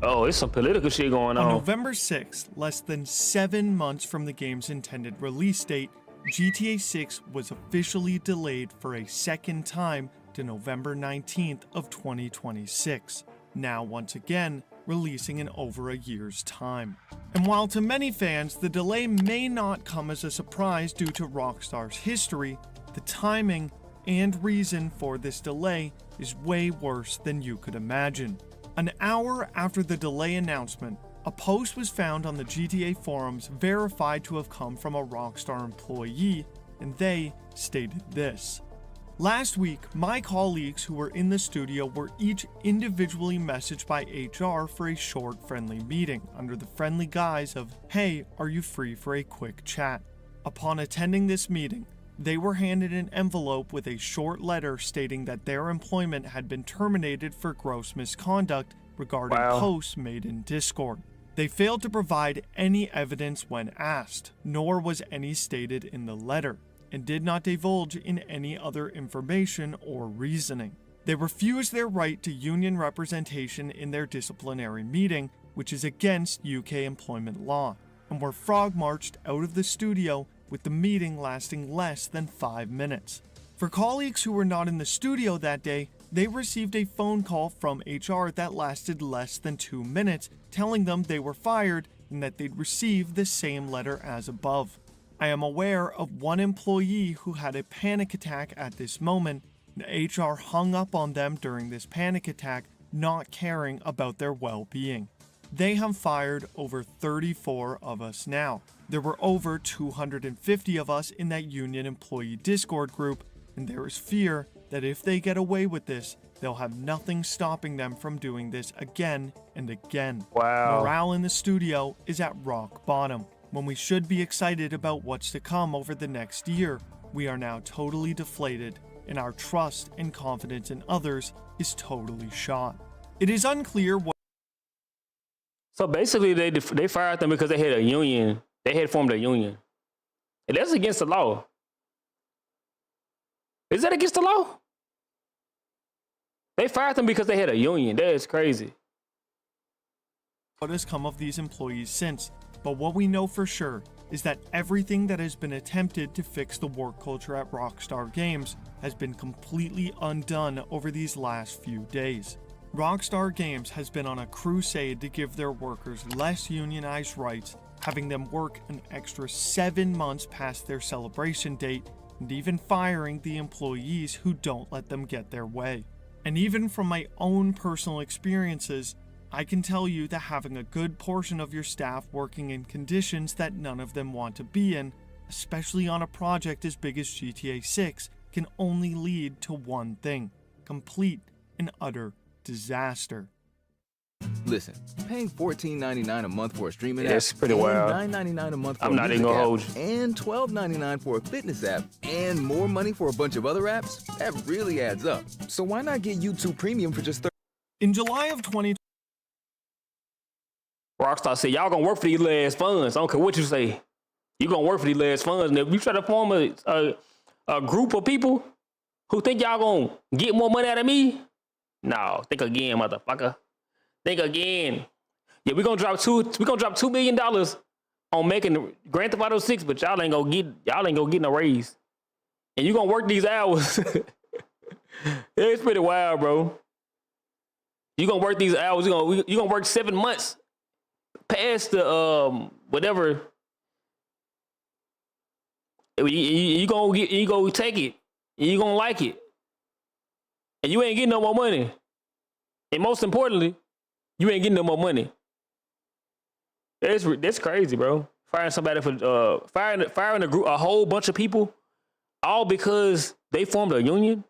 Speaker 1: Oh, it's some political shit going on.
Speaker 16: On November 6th, less than 7 months from the game's intended release date, GTA 6 was officially delayed for a second time to November 19th of 2026. Now, once again, releasing in over a year's time. And while to many fans, the delay may not come as a surprise due to Rockstar's history, the timing and reason for this delay is way worse than you could imagine. An hour after the delay announcement, a post was found on the GTA forums verified to have come from a Rockstar employee, and they stated this. Last week, my colleagues who were in the studio were each individually messaged by HR for a short friendly meeting under the friendly guise of, "Hey, are you free for a quick chat?" Upon attending this meeting, they were handed an envelope with a short letter stating that their employment had been terminated for gross misconduct regarding posts made in Discord. They failed to provide any evidence when asked, nor was any stated in the letter, and did not divulge in any other information or reasoning. They refused their right to union representation in their disciplinary meeting, which is against UK employment law, and were frog marched out of the studio with the meeting lasting less than 5 minutes. For colleagues who were not in the studio that day, they received a phone call from HR that lasted less than 2 minutes, telling them they were fired and that they'd received the same letter as above. I am aware of one employee who had a panic attack at this moment, and HR hung up on them during this panic attack, not caring about their well-being. They have fired over 34 of us now. There were over 250 of us in that union employee Discord group, and there is fear that if they get away with this, they'll have nothing stopping them from doing this again and again.
Speaker 1: Wow.
Speaker 16: Morale in the studio is at rock bottom. When we should be excited about what's to come over the next year, we are now totally deflated, and our trust and confidence in others is totally shot. It is unclear what.
Speaker 1: So basically, they fired them because they had a union. They had formed a union, and that's against the law. Is that against the law? They fired them because they had a union. That is crazy.
Speaker 16: What has come of these employees since? But what we know for sure is that everything that has been attempted to fix the work culture at Rockstar Games has been completely undone over these last few days. Rockstar Games has been on a crusade to give their workers less unionized rights, having them work an extra 7 months past their celebration date, and even firing the employees who don't let them get their way. And even from my own personal experiences, I can tell you that having a good portion of your staff working in conditions that none of them want to be in, especially on a project as big as GTA 6, can only lead to one thing: complete and utter disaster.
Speaker 17: Listen, paying $14.99 a month for a streaming app,
Speaker 1: That's pretty wild.
Speaker 17: $9.99 a month for
Speaker 1: I'm
Speaker 17: a
Speaker 1: not even
Speaker 17: music
Speaker 1: gonna
Speaker 17: app,
Speaker 1: hold you.
Speaker 17: and $12.99 for a fitness app, and more money for a bunch of other apps, that really adds up. So why not get YouTube Premium for just
Speaker 16: In July of 2020,
Speaker 1: Rockstar said, y'all gonna work for these last funds. I don't care what you say. You gonna work for these last funds. And if you try to form a group of people who think y'all gonna get more money out of me, no, think again, motherfucker. Think again. Yeah, we're gonna drop $2 million on making Grand Theft Auto 6, but y'all ain't gonna get no raise. And you gonna work these hours. It's pretty wild, bro. You gonna work these hours, you gonna work 7 months past the whatever You gonna take it. You gonna like it. And you ain't getting no more money. And most importantly, you ain't getting no more money. That's crazy, bro. Firing somebody for firing a whole bunch of people, all because they formed a union.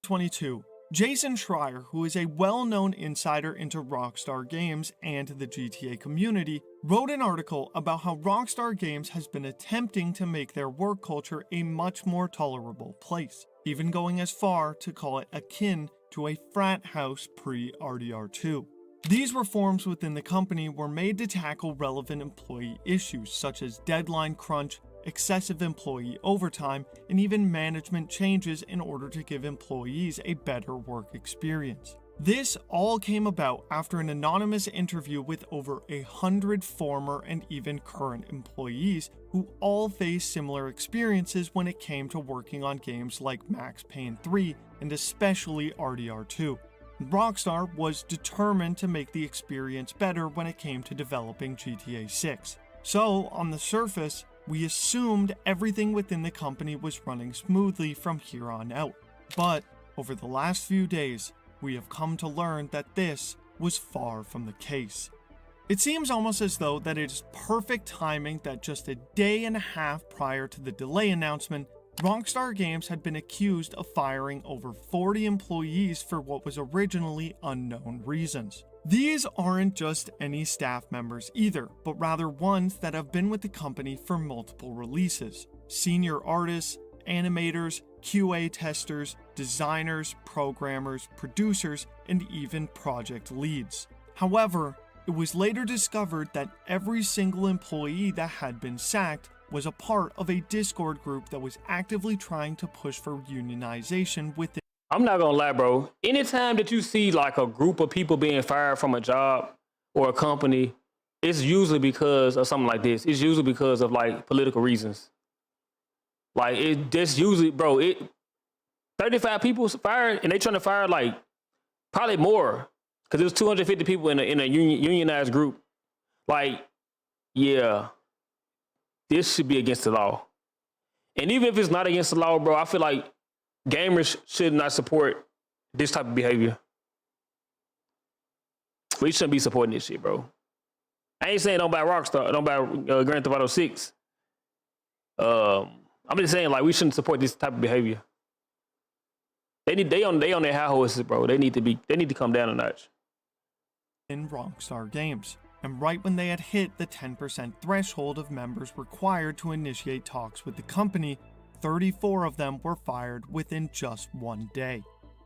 Speaker 16: 22. Jason Schreier, who is a well-known insider into Rockstar Games and the GTA community, wrote an article about how Rockstar Games has been attempting to make their work culture a much more tolerable place, even going as far to call it akin to a frat house pre-RDR2. These reforms within the company were made to tackle relevant employee issues such as deadline crunch, excessive employee overtime, and even management changes in order to give employees a better work experience. This all came about after an anonymous interview with over 100 former and even current employees who all faced similar experiences when it came to working on games like Max Payne 3 and especially RDR2. Rockstar was determined to make the experience better when it came to developing GTA 6. So, on the surface, we assumed everything within the company was running smoothly from here on out. But, over the last few days, we have come to learn that this was far from the case. It seems almost as though that it is perfect timing that just a day and a half prior to the delay announcement, Rockstar Games had been accused of firing over 40 employees for what was originally unknown reasons. These aren't just any staff members either, but rather ones that have been with the company for multiple releases. Senior artists, animators, QA testers, designers, programmers, producers, and even project leads. However, it was later discovered that every single employee that had been sacked was a part of a Discord group that was actively trying to push for unionization within.
Speaker 1: I'm not gonna lie, bro. Anytime that you see like a group of people being fired from a job or a company, it's usually because of something like this. It's usually because of like political reasons. Like that's usually, bro, 35 people fired and they trying to fire like probably more because it was 250 people in a unionized group. Like, yeah, this should be against the law. And even if it's not against the law, bro, I feel like gamers should not support this type of behavior. We shouldn't be supporting this shit, bro. I ain't saying don't buy Rockstar, don't buy Grand Theft Auto 6. I'm just saying like we shouldn't support this type of behavior. They on their high horses, bro. They need to come down a notch.
Speaker 16: In Rockstar Games, and right when they had hit the 10% threshold of members required to initiate talks with the company, 34 of them were fired within just one day.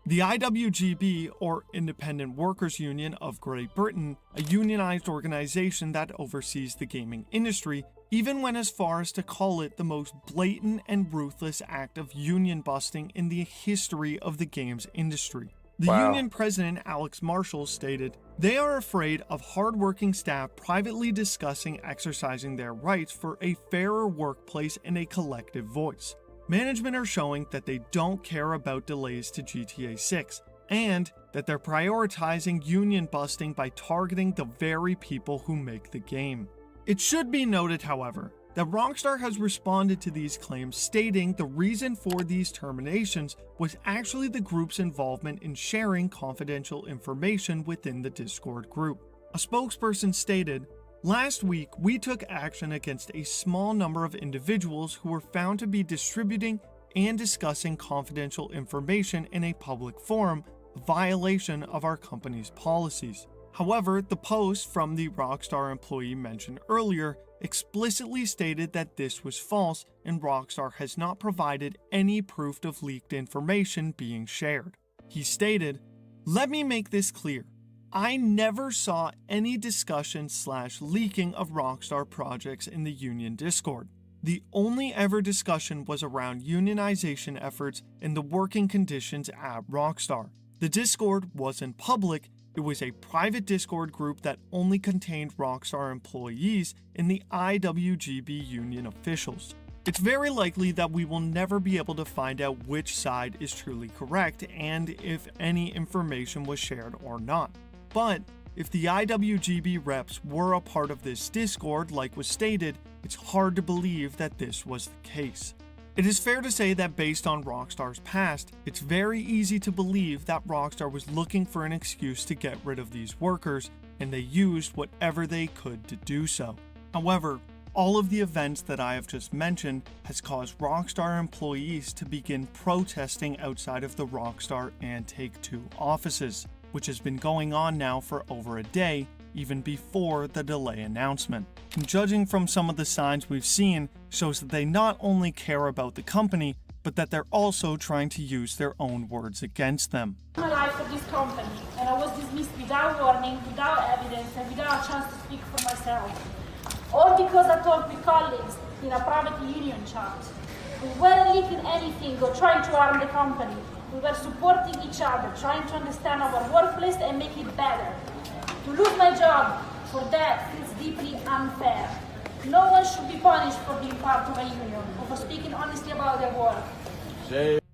Speaker 16: The IWGB, or Independent Workers Union of Great Britain, a unionized organization that oversees the gaming industry, even went as far as to call it the most blatant and ruthless act of union busting in the history of the games industry. The union president, Alex Marshall, stated, "They are afraid of hardworking staff privately discussing exercising their rights for a fairer workplace and a collective voice. Management are showing that they don't care about delays to GTA 6, and that they're prioritizing union busting by targeting the very people who make the game." It should be noted, however, that Rockstar has responded to these claims, stating the reason for these terminations was actually the group's involvement in sharing confidential information within the Discord group. A spokesperson stated, "Last week, we took action against a small number of individuals who were found to be distributing and discussing confidential information in a public forum, a violation of our company's policies." However, the post from the Rockstar employee mentioned earlier explicitly stated that this was false and Rockstar has not provided any proof of leaked information being shared. He stated, "Let me make this clear. I never saw any discussion/leaking of Rockstar projects in the Union Discord. The only ever discussion was around unionization efforts and the working conditions at Rockstar. The Discord wasn't public. It was a private Discord group that only contained Rockstar employees and the IWGB union officials. It's very likely that we will never be able to find out which side is truly correct and if any information was shared or not. But if the IWGB reps were a part of this Discord, like was stated, it's hard to believe that this was the case. It is fair to say that based on Rockstar's past, it's very easy to believe that Rockstar was looking for an excuse to get rid of these workers, and they used whatever they could to do so. However, all of the events that I have just mentioned has caused Rockstar employees to begin protesting outside of the Rockstar and Take-Two offices, which has been going on now for over a day, even before the delay announcement. And judging from some of the signs we've seen, shows that they not only care about the company, but that they're also trying to use their own words against them.
Speaker 18: My life for this company, and I was dismissed without warning, without evidence, and without a chance to speak for myself. All because I talked with colleagues in a private union chat. We weren't leaking anything or trying to harm the company. We were supporting each other, trying to understand our workplace and make it better. To lose my job for that feels deeply unfair. No one should be punished for being part of a union or for speaking honestly about their work.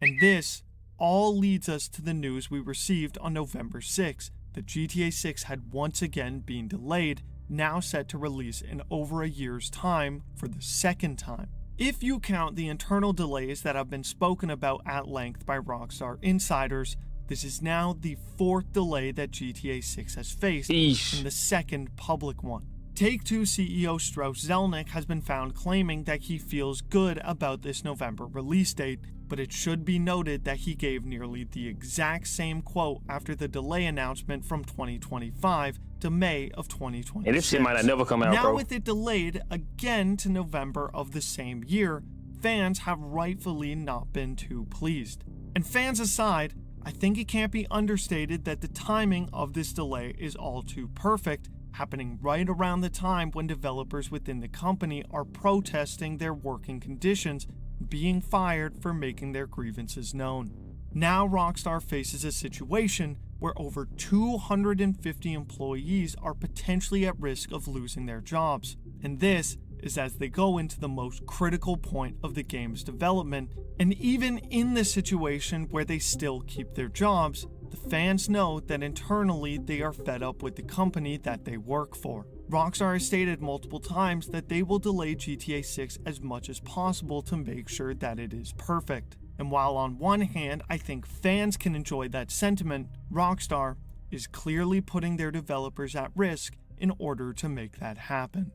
Speaker 16: And this all leads us to the news we received on November 6th, that GTA 6 had once again been delayed, now set to release in over a year's time for the second time. If you count the internal delays that have been spoken about at length by Rockstar insiders, this is now the fourth delay that GTA 6 has faced, and the second public one. Take-Two CEO Strauss Zelnick has been found claiming that he feels good about this November release date, but it should be noted that he gave nearly the exact same quote after the delay announcement from 2025 to May of 2026.
Speaker 1: And this shit might never come out,
Speaker 16: now,
Speaker 1: bro.
Speaker 16: with it delayed again to November of the same year, fans have rightfully not been too pleased. And fans aside, I think it can't be understated that the timing of this delay is all too perfect, happening right around the time when developers within the company are protesting their working conditions, being fired for making their grievances known. Now Rockstar faces a situation where over 250 employees are potentially at risk of losing their jobs, and this is as they go into the most critical point of the game's development. And even in this situation where they still keep their jobs, the fans know that internally they are fed up with the company that they work for. Rockstar has stated multiple times that they will delay GTA 6 as much as possible to make sure that it is perfect. And while on one hand I think fans can enjoy that sentiment, Rockstar is clearly putting their developers at risk in order to make that happen.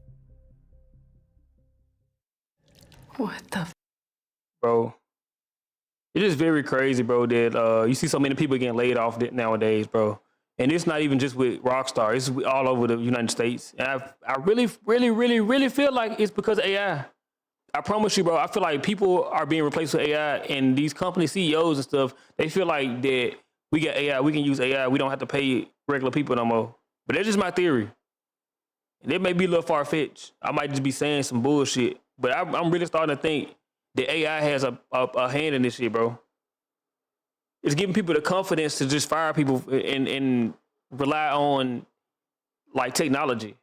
Speaker 1: What the bro? It is very crazy, bro, that you see so many people getting laid off nowadays, bro. And it's not even just with Rockstar. It's all over the United States. And I really feel like it's because of AI. I promise you, bro, I feel like people are being replaced with AI, and these company CEOs and stuff, they feel like that we got AI, we can use AI, we don't have to pay regular people no more. But that's just my theory. And it may be a little far-fetched. I might just be saying some bullshit. But I'm really starting to think that AI has a hand in this shit, bro. It's giving people the confidence to just fire people and rely on, like, technology.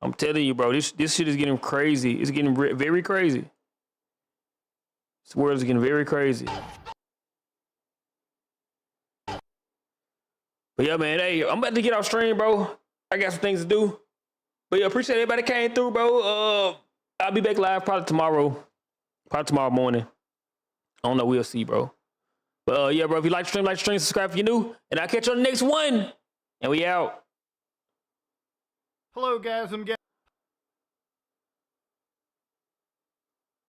Speaker 1: I'm telling you, bro, this shit is getting crazy. It's getting very crazy. This world is getting very crazy. But yeah, man, hey, I'm about to get off stream, bro. I got some things to do. But yeah, appreciate everybody that came through, bro. I'll be back live probably tomorrow morning. I don't know, we'll see, bro. But yeah, bro, if you like the stream, subscribe if you're new. And I'll catch you on the next one. And we out.
Speaker 19: Hello, guys.